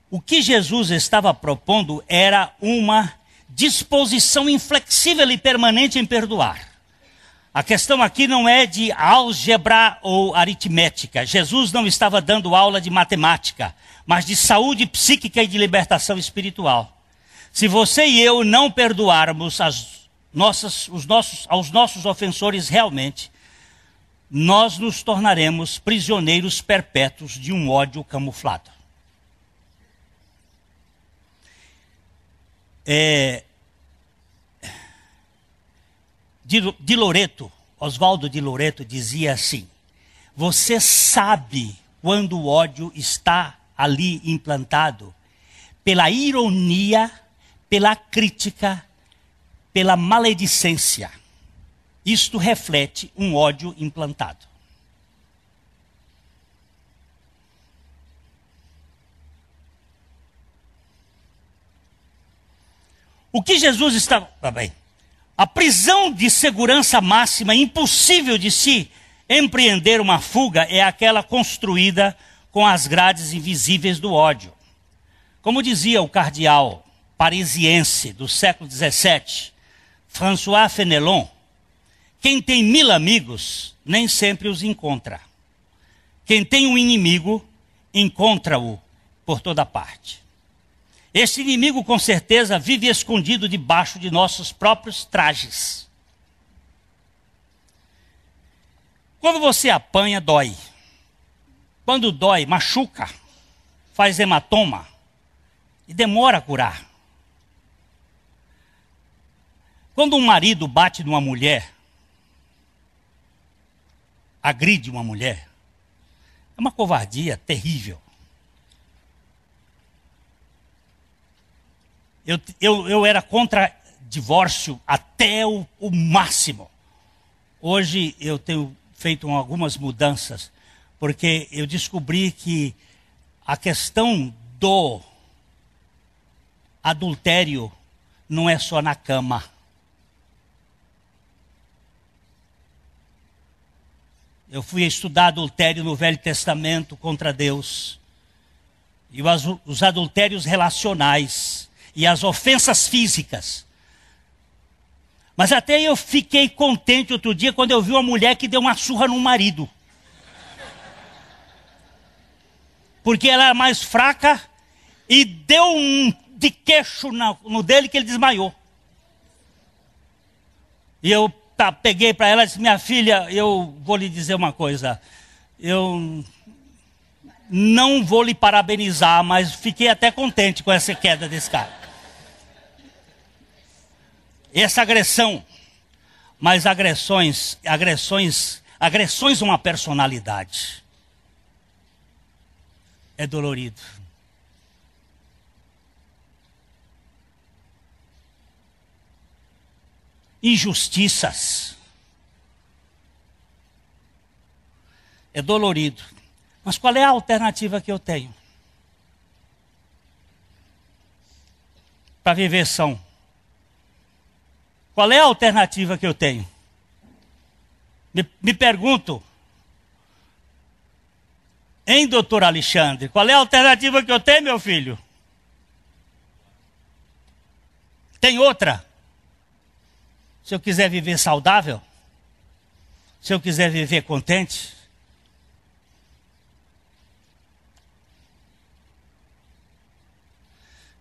O que Jesus estava propondo era uma disposição inflexível e permanente em perdoar. A questão aqui não é de álgebra ou aritmética. Jesus não estava dando aula de matemática, mas de saúde psíquica e de libertação espiritual. Se você e eu não perdoarmos aos nossos ofensores realmente, nós nos tornaremos prisioneiros perpétuos de um ódio camuflado. Oswaldo de Loreto dizia assim: você sabe quando o ódio está ali implantado pela ironia, pela crítica, pela maledicência. Isto reflete um ódio implantado. O que Jesus estava... bem, a prisão de segurança máxima, impossível de se empreender uma fuga, é aquela construída com as grades invisíveis do ódio. Como dizia o cardeal parisiense do século XVII, François Fenelon, quem tem 1000 amigos, nem sempre os encontra. Quem tem um inimigo, encontra-o por toda parte. Este inimigo, com certeza, vive escondido debaixo de nossos próprios trajes. Quando você apanha, dói. Quando dói, machuca, faz hematoma e demora a curar. Quando um marido bate numa mulher, agride uma mulher, é uma covardia terrível. Eu era contra divórcio até o máximo. Hoje eu tenho feito algumas mudanças, porque eu descobri que a questão do adultério não é só na cama. Eu fui estudar adultério no Velho Testamento contra Deus. E os adultérios relacionais. E as ofensas físicas. Mas até eu fiquei contente outro dia quando eu vi uma mulher que deu uma surra no marido. porque ela era mais fraca, e deu um de queixo no dele que ele desmaiou. E eu peguei para ela e disse: minha filha, eu vou lhe dizer uma coisa, eu não vou lhe parabenizar, mas fiquei até contente com essa queda desse cara. Essa agressão, mas agressões são uma personalidade. É dolorido. Injustiças. É dolorido. Mas qual é a alternativa que eu tenho para viver são? Qual é a alternativa que eu tenho? Me pergunto, hein, doutor Alexandre, qual é a alternativa que eu tenho, meu filho? Tem outra? Se eu quiser viver saudável, se eu quiser viver contente,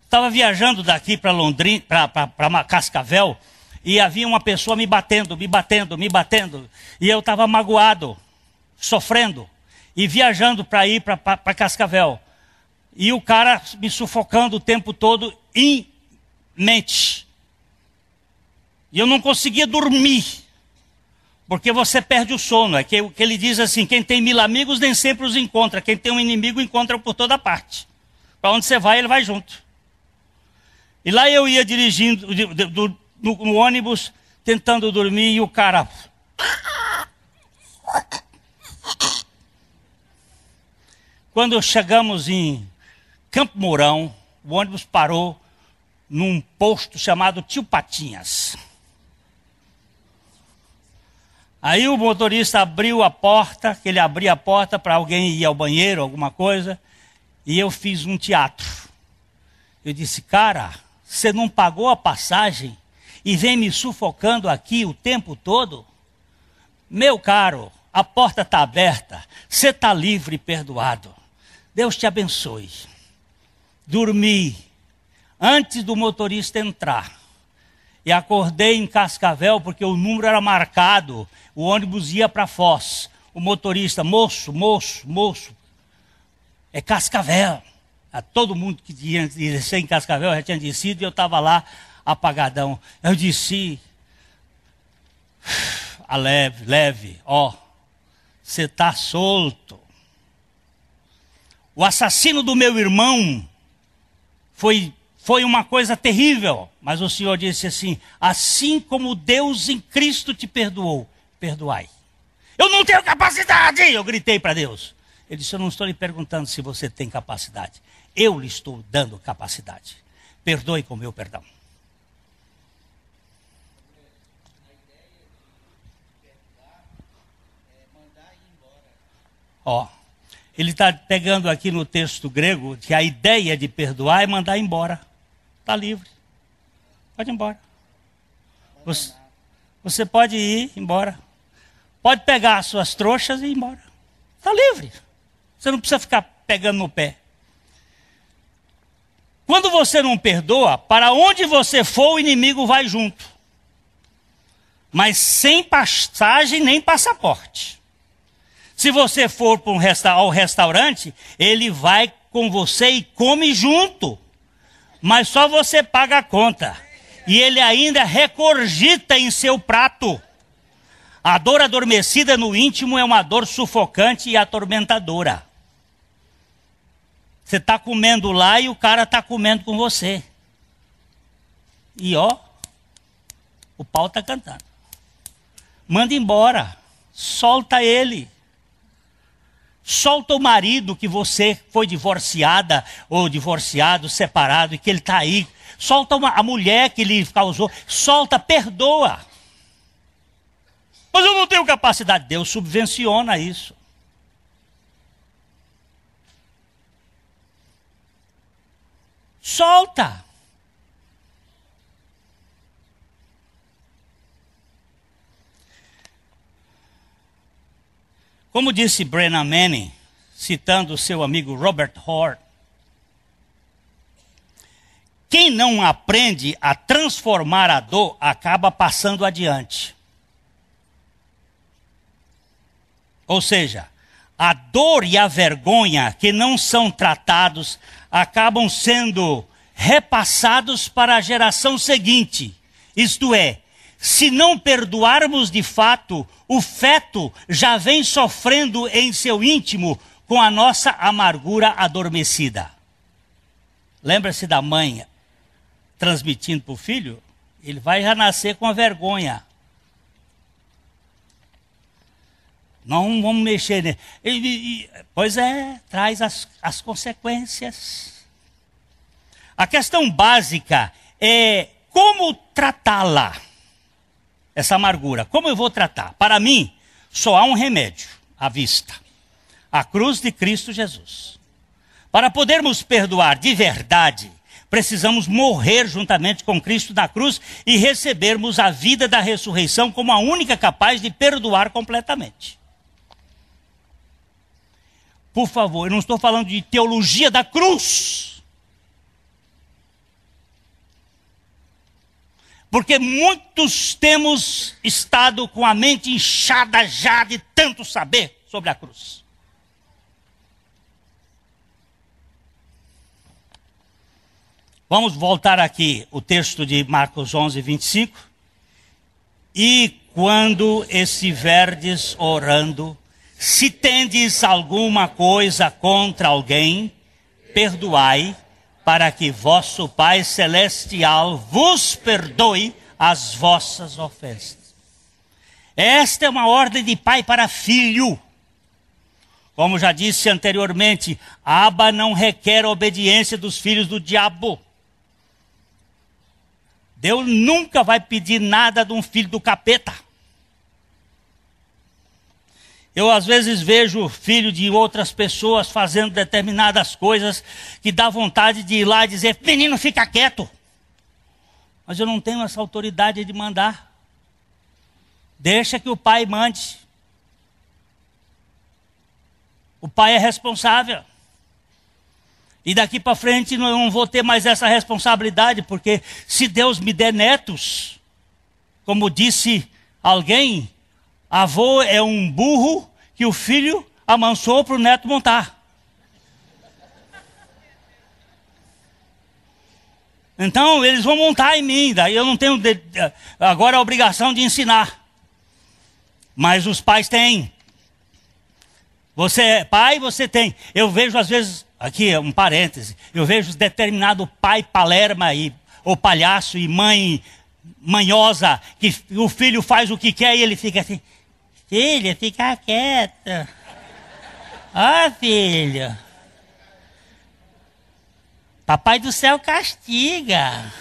estava viajando daqui para Londrina, para Cascavel, e havia uma pessoa me batendo, e eu estava magoado, sofrendo, e viajando para ir para Cascavel, e o cara me sufocando o tempo todo em mente, e eu não conseguia dormir, porque você perde o sono. É que ele diz assim: quem tem 1000 amigos nem sempre os encontra, quem tem um inimigo encontra por toda parte. Para onde você vai, ele vai junto. E lá eu ia dirigindo no ônibus, tentando dormir, e o cara... Quando chegamos em Campo Mourão, o ônibus parou num posto chamado Tio Patinhas. Aí o motorista abriu a porta, que ele abria a porta para alguém ir ao banheiro, alguma coisa, e eu fiz um teatro. Eu disse: cara, você não pagou a passagem e vem me sufocando aqui o tempo todo? Meu caro, a porta está aberta, você está livre e perdoado. Deus te abençoe. Dormi antes do motorista entrar. E acordei em Cascavel porque o número era marcado. O ônibus ia para Foz. O motorista: moço, é Cascavel. Todo mundo que tinha descer em Cascavel já tinha descido, e eu estava lá apagadão. Eu disse: leve, ó, você está solto. O assassino do meu irmão foi uma coisa terrível, mas o Senhor disse assim: assim como Deus em Cristo te perdoou, perdoai. Eu não tenho capacidade, eu gritei para Deus. Ele disse: eu não estou lhe perguntando se você tem capacidade, eu lhe estou dando capacidade. Perdoe com o meu perdão. Ó, ele está pegando aqui no texto grego que a ideia de perdoar é mandar embora. Está livre. Pode ir embora. Você pode ir embora. Pode pegar as suas trouxas e ir embora. Está livre. Você não precisa ficar pegando no pé. Quando você não perdoa, para onde você for, o inimigo vai junto. Mas sem passagem nem passaporte. Se você for ao restaurante, ele vai com você e come junto. Mas só você paga a conta. E ele ainda regurgita em seu prato. A dor adormecida no íntimo é uma dor sufocante e atormentadora. Você está comendo lá e o cara está comendo com você. E ó, o pau está cantando. Manda embora. Solta ele. Solta o marido que você foi divorciada ou divorciado, separado, e que ele está aí. Solta a mulher que lhe causou. Solta, perdoa. Mas eu não tenho capacidade. Deus subvenciona isso. Solta. Como disse Brennan Manning, citando o seu amigo Robert Horn, quem não aprende a transformar a dor acaba passando adiante. Ou seja, a dor e a vergonha que não são tratados acabam sendo repassados para a geração seguinte. Isto é, se não perdoarmos de fato, o feto já vem sofrendo em seu íntimo com a nossa amargura adormecida. Lembra-se da mãe transmitindo para o filho? Ele vai já nascer com a vergonha. Não vamos mexer nele. Pois é, traz as consequências. A questão básica é como tratá-la, essa amargura. Como eu vou tratar? Para mim, só há um remédio à vista: a cruz de Cristo Jesus. Para podermos perdoar de verdade, precisamos morrer juntamente com Cristo na cruz e recebermos a vida da ressurreição como a única capaz de perdoar completamente. Por favor, eu não estou falando de teologia da cruz. Porque muitos temos estado com a mente inchada já de tanto saber sobre a cruz. Vamos voltar aqui o texto de Marcos 11, 25. E quando estiverdes orando, se tendes alguma coisa contra alguém, perdoai, para que vosso Pai Celestial vos perdoe as vossas ofensas. Esta é uma ordem de pai para filho. Como já disse anteriormente, Abba não requer a obediência dos filhos do diabo. Deus nunca vai pedir nada de um filho do capeta. Eu às vezes vejo filho de outras pessoas fazendo determinadas coisas que dá vontade de ir lá e dizer: menino, fica quieto. Mas eu não tenho essa autoridade de mandar. Deixa que o pai mande. O pai é responsável. E daqui para frente eu não vou ter mais essa responsabilidade, porque se Deus me der netos, como disse alguém, avô é um burro que o filho amansou para o neto montar. Então eles vão montar em mim, daí eu não tenho agora a obrigação de ensinar. Mas os pais têm. Você é pai, você tem. Eu vejo às vezes, aqui um parêntese, eu vejo determinado pai palerma ou palhaço e mãe manhosa, que o filho faz o que quer e ele fica assim: filha, fica quieta. Ah, filho. Papai do céu castiga.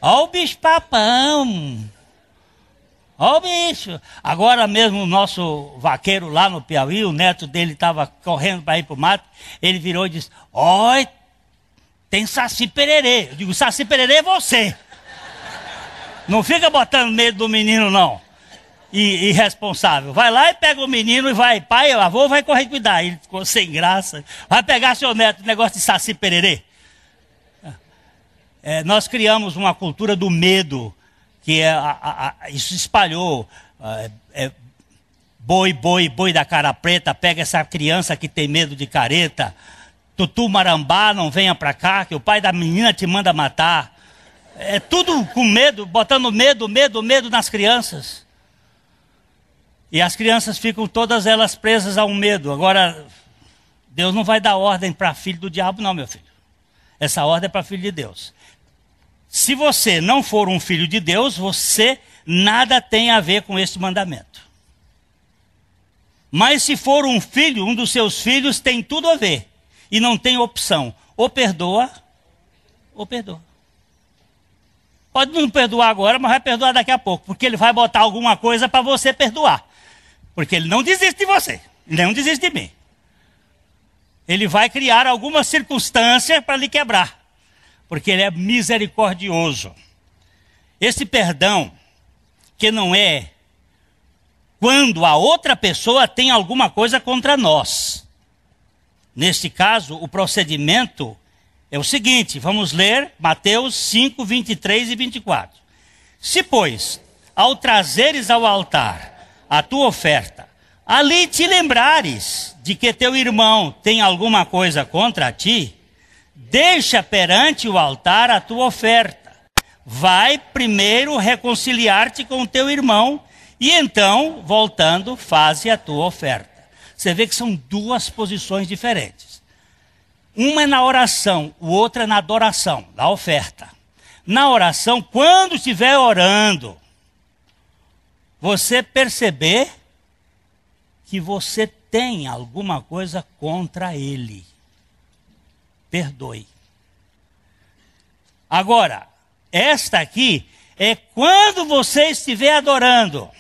Ó o bicho papão. Ó o bicho. Agora mesmo o nosso vaqueiro lá no Piauí, o neto dele estava correndo para ir para o mato. Ele virou e disse: oi, tem saci pererê. Eu digo: saci pererê é você. Não fica botando medo do menino, não. Irresponsável. Vai lá e pega o menino e vai. Pai, o avô vai correr cuidar. Ele ficou sem graça. Vai pegar seu neto, negócio de saci pererê. Nós criamos uma cultura do medo, que isso espalhou. Boi da cara preta, pega essa criança que tem medo de careta. Tutu marambá, não venha pra cá, que o pai da menina te manda matar. É tudo com medo, botando medo nas crianças. E as crianças ficam todas elas presas ao medo. Agora, Deus não vai dar ordem para filho do diabo, não, meu filho. Essa ordem é para filho de Deus. Se você não for um filho de Deus, você nada tem a ver com este mandamento. Mas se for um filho, um dos seus filhos, tem tudo a ver. E não tem opção. Ou perdoa, ou perdoa. Pode não perdoar agora, mas vai perdoar daqui a pouco. Porque ele vai botar alguma coisa para você perdoar. Porque ele não desiste de você, ele não desiste de mim. Ele vai criar alguma circunstância para lhe quebrar. Porque ele é misericordioso. Esse perdão, que não é quando a outra pessoa tem alguma coisa contra nós. Neste caso, o procedimento é o seguinte, vamos ler Mateus 5, 23 e 24. Se, pois, ao trazeres ao altar a tua oferta, ali te lembrares de que teu irmão tem alguma coisa contra ti, deixa perante o altar a tua oferta. Vai primeiro reconciliar-te com o teu irmão e então, voltando, faze a tua oferta. Você vê que são duas posições diferentes. Uma é na oração, o outro é na adoração, da oferta. Na oração, quando estiver orando, você perceber que você tem alguma coisa contra ele. Perdoe. Agora, esta aqui é quando você estiver adorando,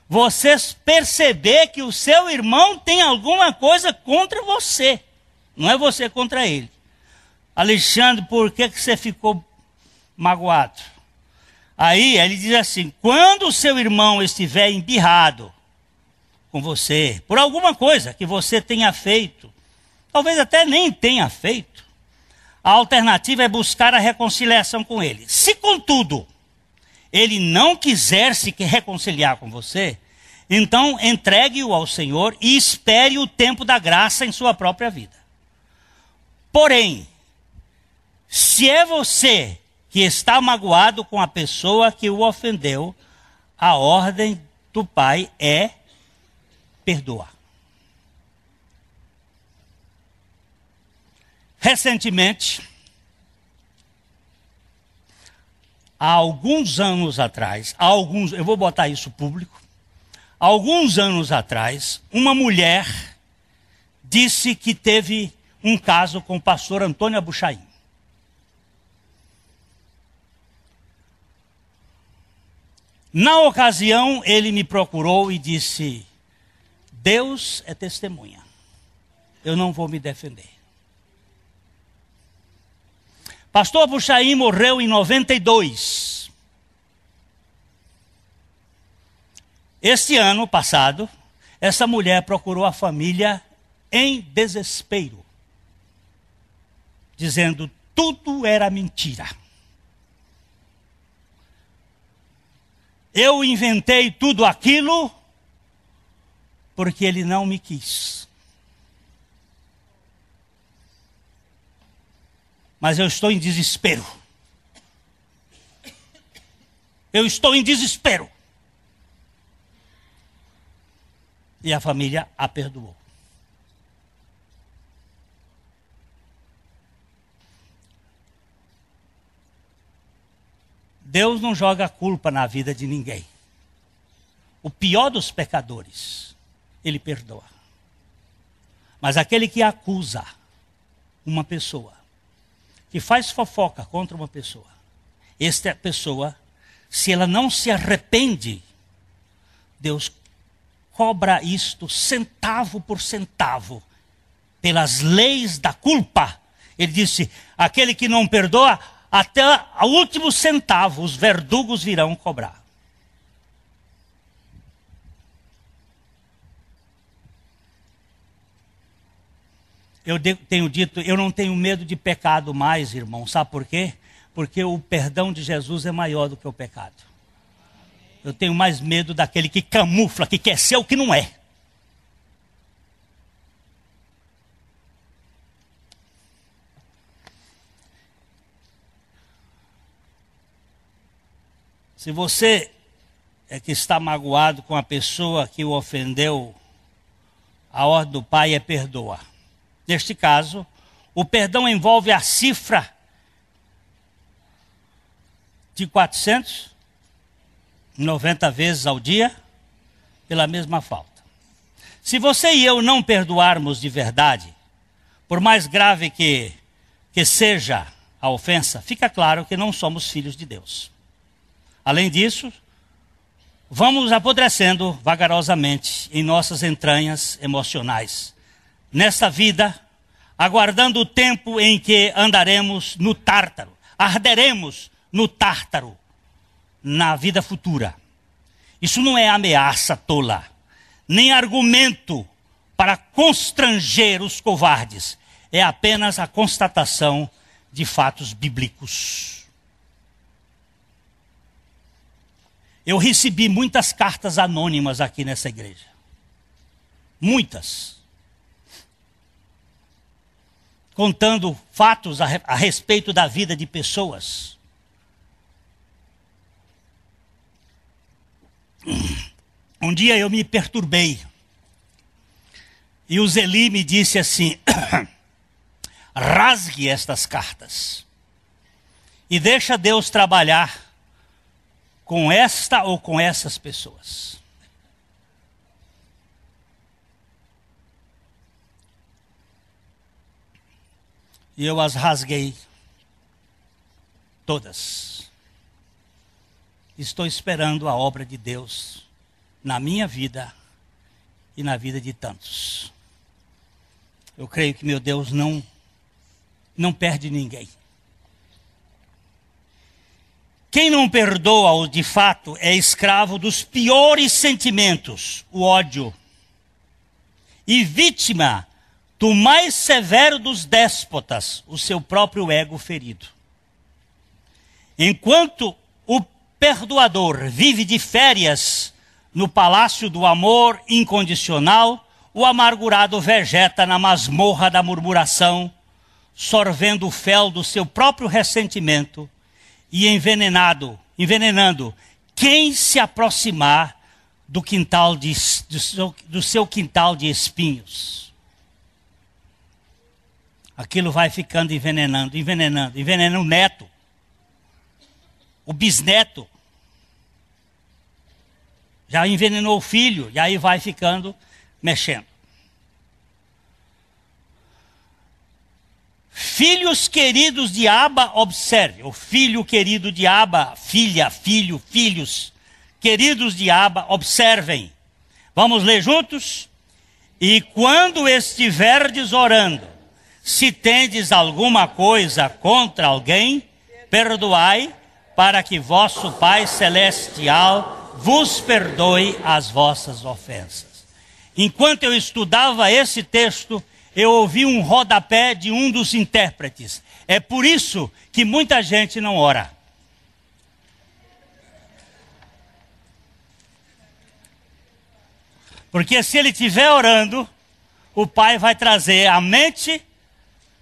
você perceber que o seu irmão tem alguma coisa contra você. Não é você contra ele. Alexandre, por que você ficou magoado? Aí ele diz assim, quando o seu irmão estiver embirrado com você, por alguma coisa que você tenha feito, talvez até nem tenha feito, a alternativa é buscar a reconciliação com ele. Se, contudo, ele não quiser se reconciliar com você, então entregue-o ao Senhor e espere o tempo da graça em sua própria vida. Porém, se é você que está magoado com a pessoa que o ofendeu, a ordem do Pai é perdoar. Recentemente, há alguns anos atrás, eu vou botar isso público, há alguns anos atrás, uma mulher disse que teve um caso com o pastor Antônio Abuchaim. Na ocasião, ele me procurou e disse, Deus é testemunha, eu não vou me defender. Pastor Abuchaim morreu em 92. Este ano passado, essa mulher procurou a família em desespero, dizendo tudo era mentira. Eu inventei tudo aquilo porque ele não me quis. Mas eu estou em desespero. Eu estou em desespero. E a família a perdoou. Deus não joga a culpa na vida de ninguém. O pior dos pecadores, Ele perdoa. Mas aquele que acusa uma pessoa, que faz fofoca contra uma pessoa, esta pessoa, se ela não se arrepende, Deus cobra isto centavo por centavo, pelas leis da culpa. Ele disse, aquele que não perdoa, até o último centavo, os verdugos virão cobrar. Eu tenho dito, eu não tenho medo de pecado mais, irmão. Sabe por quê? Porque o perdão de Jesus é maior do que o pecado. Eu tenho mais medo daquele que camufla, que quer ser o que não é. Se você é que está magoado com a pessoa que o ofendeu, a ordem do Pai é perdoar. Neste caso, o perdão envolve a cifra de 490 vezes ao dia pela mesma falta. Se você e eu não perdoarmos de verdade, por mais grave que seja a ofensa, fica claro que não somos filhos de Deus. Além disso, vamos apodrecendo vagarosamente em nossas entranhas emocionais. Nesta vida, aguardando o tempo em que andaremos no tártaro, arderemos no tártaro, na vida futura. Isso não é ameaça tola, nem argumento para constranger os covardes. É apenas a constatação de fatos bíblicos. Eu recebi muitas cartas anônimas aqui nessa igreja. Muitas. Contando fatos a respeito da vida de pessoas. Um dia eu me perturbei. E o Zeli me disse assim: rasgue estas cartas. E deixa Deus trabalhar com esta ou com essas pessoas. E eu as rasguei todas. Estou esperando a obra de Deus na minha vida e na vida de tantos. Eu creio que meu Deus não perde ninguém. Quem não perdoa de fato é escravo dos piores sentimentos, o ódio, e vítima do mais severo dos déspotas, o seu próprio ego ferido. Enquanto o perdoador vive de férias no palácio do amor incondicional, o amargurado vegeta na masmorra da murmuração, sorvendo o fel do seu próprio ressentimento e envenenando quem se aproximar do seu quintal de espinhos. Aquilo vai ficando envenenando o neto, o bisneto. Já envenenou o filho, e aí vai ficando mexendo. Filhos queridos de Abba, observe, o filho querido de Abba, filha, filho, filhos queridos de Abba, observem. Vamos ler juntos? E quando estiverdes orando, se tendes alguma coisa contra alguém, perdoai, para que vosso Pai Celestial vos perdoe as vossas ofensas. Enquanto eu estudava esse texto, eu ouvi um rodapé de um dos intérpretes. É por isso que muita gente não ora. Porque se ele estiver orando, o Pai vai trazer à mente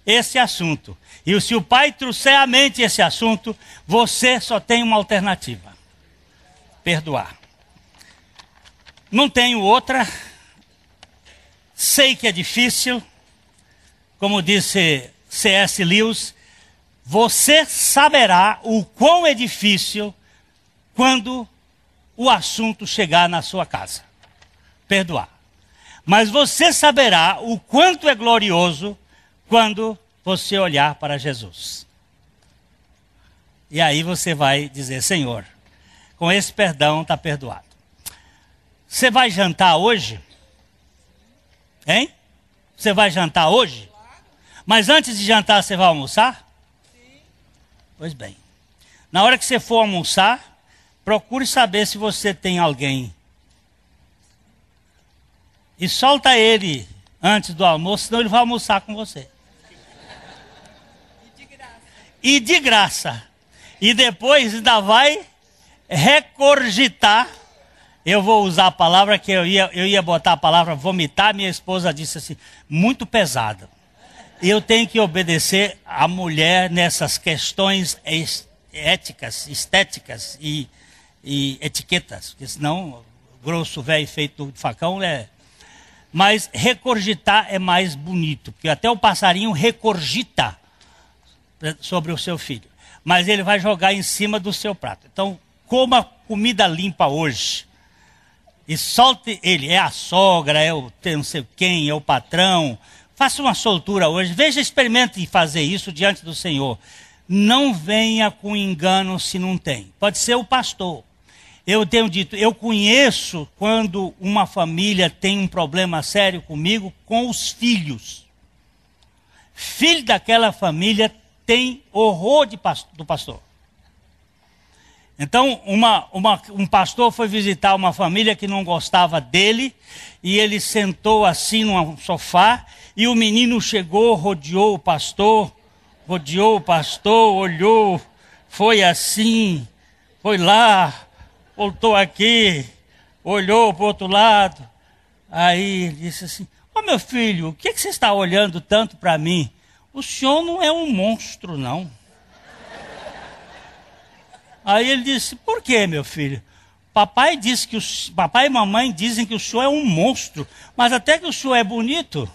esse assunto. E se o Pai trouxer à mente esse assunto, você só tem uma alternativa: perdoar. Não tenho outra. Sei que é difícil. Como disse C.S. Lewis, você saberá o quão é difícil quando o assunto chegar na sua casa. Perdoar. Mas você saberá o quanto é glorioso quando você olhar para Jesus. E aí você vai dizer: Senhor, com esse perdão está perdoado. Você vai jantar hoje? Hein? Você vai jantar hoje? Mas antes de jantar, você vai almoçar? Sim. Pois bem. Na hora que você for almoçar, procure saber se você tem alguém. E solta ele antes do almoço, senão ele vai almoçar com você. E de graça. E de graça. E depois ainda vai regurgitar. Eu vou usar a palavra que eu ia botar a palavra vomitar. Minha esposa disse assim, muito pesada. Eu tenho que obedecer a mulher nessas questões éticas, estéticas e etiquetas. Porque senão, grosso, velho, feito de facão, é... Mas regurgitar é mais bonito. Porque até o passarinho regurgita sobre o seu filho. Mas ele vai jogar em cima do seu prato. Então, coma comida limpa hoje. E solte ele. É a sogra, é o não sei quem, é o patrão. Faça uma soltura hoje. Veja, experimente fazer isso diante do Senhor. Não venha com engano se não tem. Pode ser o pastor. Eu tenho dito, eu conheço quando uma família tem um problema sério comigo com os filhos. Filho daquela família tem horror do pastor. Então, um pastor foi visitar uma família que não gostava dele, e ele sentou assim num sofá, e o menino chegou, rodeou o pastor, olhou, foi assim, foi lá, voltou aqui, olhou para o outro lado. Aí ele disse assim: ô meu filho, o que você está olhando tanto para mim? O senhor não é um monstro, não. Aí ele disse: por quê, meu filho? Papai e mamãe dizem que o senhor é um monstro, mas até que o senhor é bonito.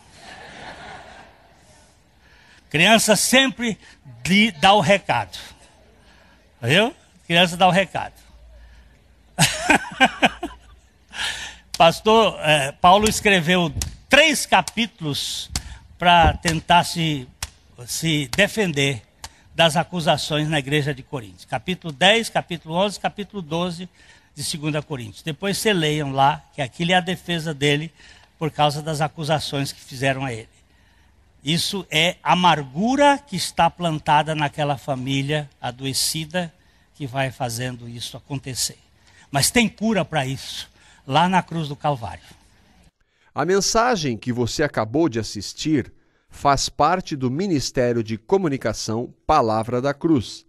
Criança sempre dá o recado. Viu? Criança dá o recado. Pastor Paulo escreveu 3 capítulos para tentar se defender das acusações na igreja de Coríntios. Capítulo 10, capítulo 11, capítulo 12 de 2 Coríntios. Depois você leiam lá, que aquilo é a defesa dele por causa das acusações que fizeram a ele. Isso é amargura que está plantada naquela família adoecida que vai fazendo isso acontecer. Mas tem cura para isso, lá na cruz do Calvário. A mensagem que você acabou de assistir faz parte do Ministério de Comunicação Palavra da Cruz.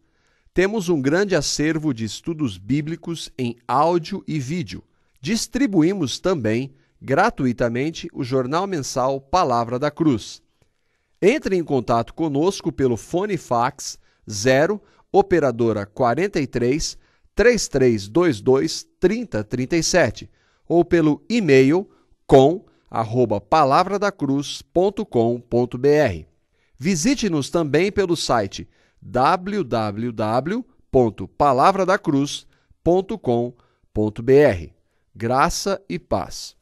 Temos um grande acervo de estudos bíblicos em áudio e vídeo. Distribuímos também, gratuitamente, o jornal mensal Palavra da Cruz. Entre em contato conosco pelo fone fax 0 operadora 43 3322 3037 ou pelo e-mail com@palavradacruz.com.br. Visite-nos também pelo site www.palavradacruz.com.br. Graça e paz.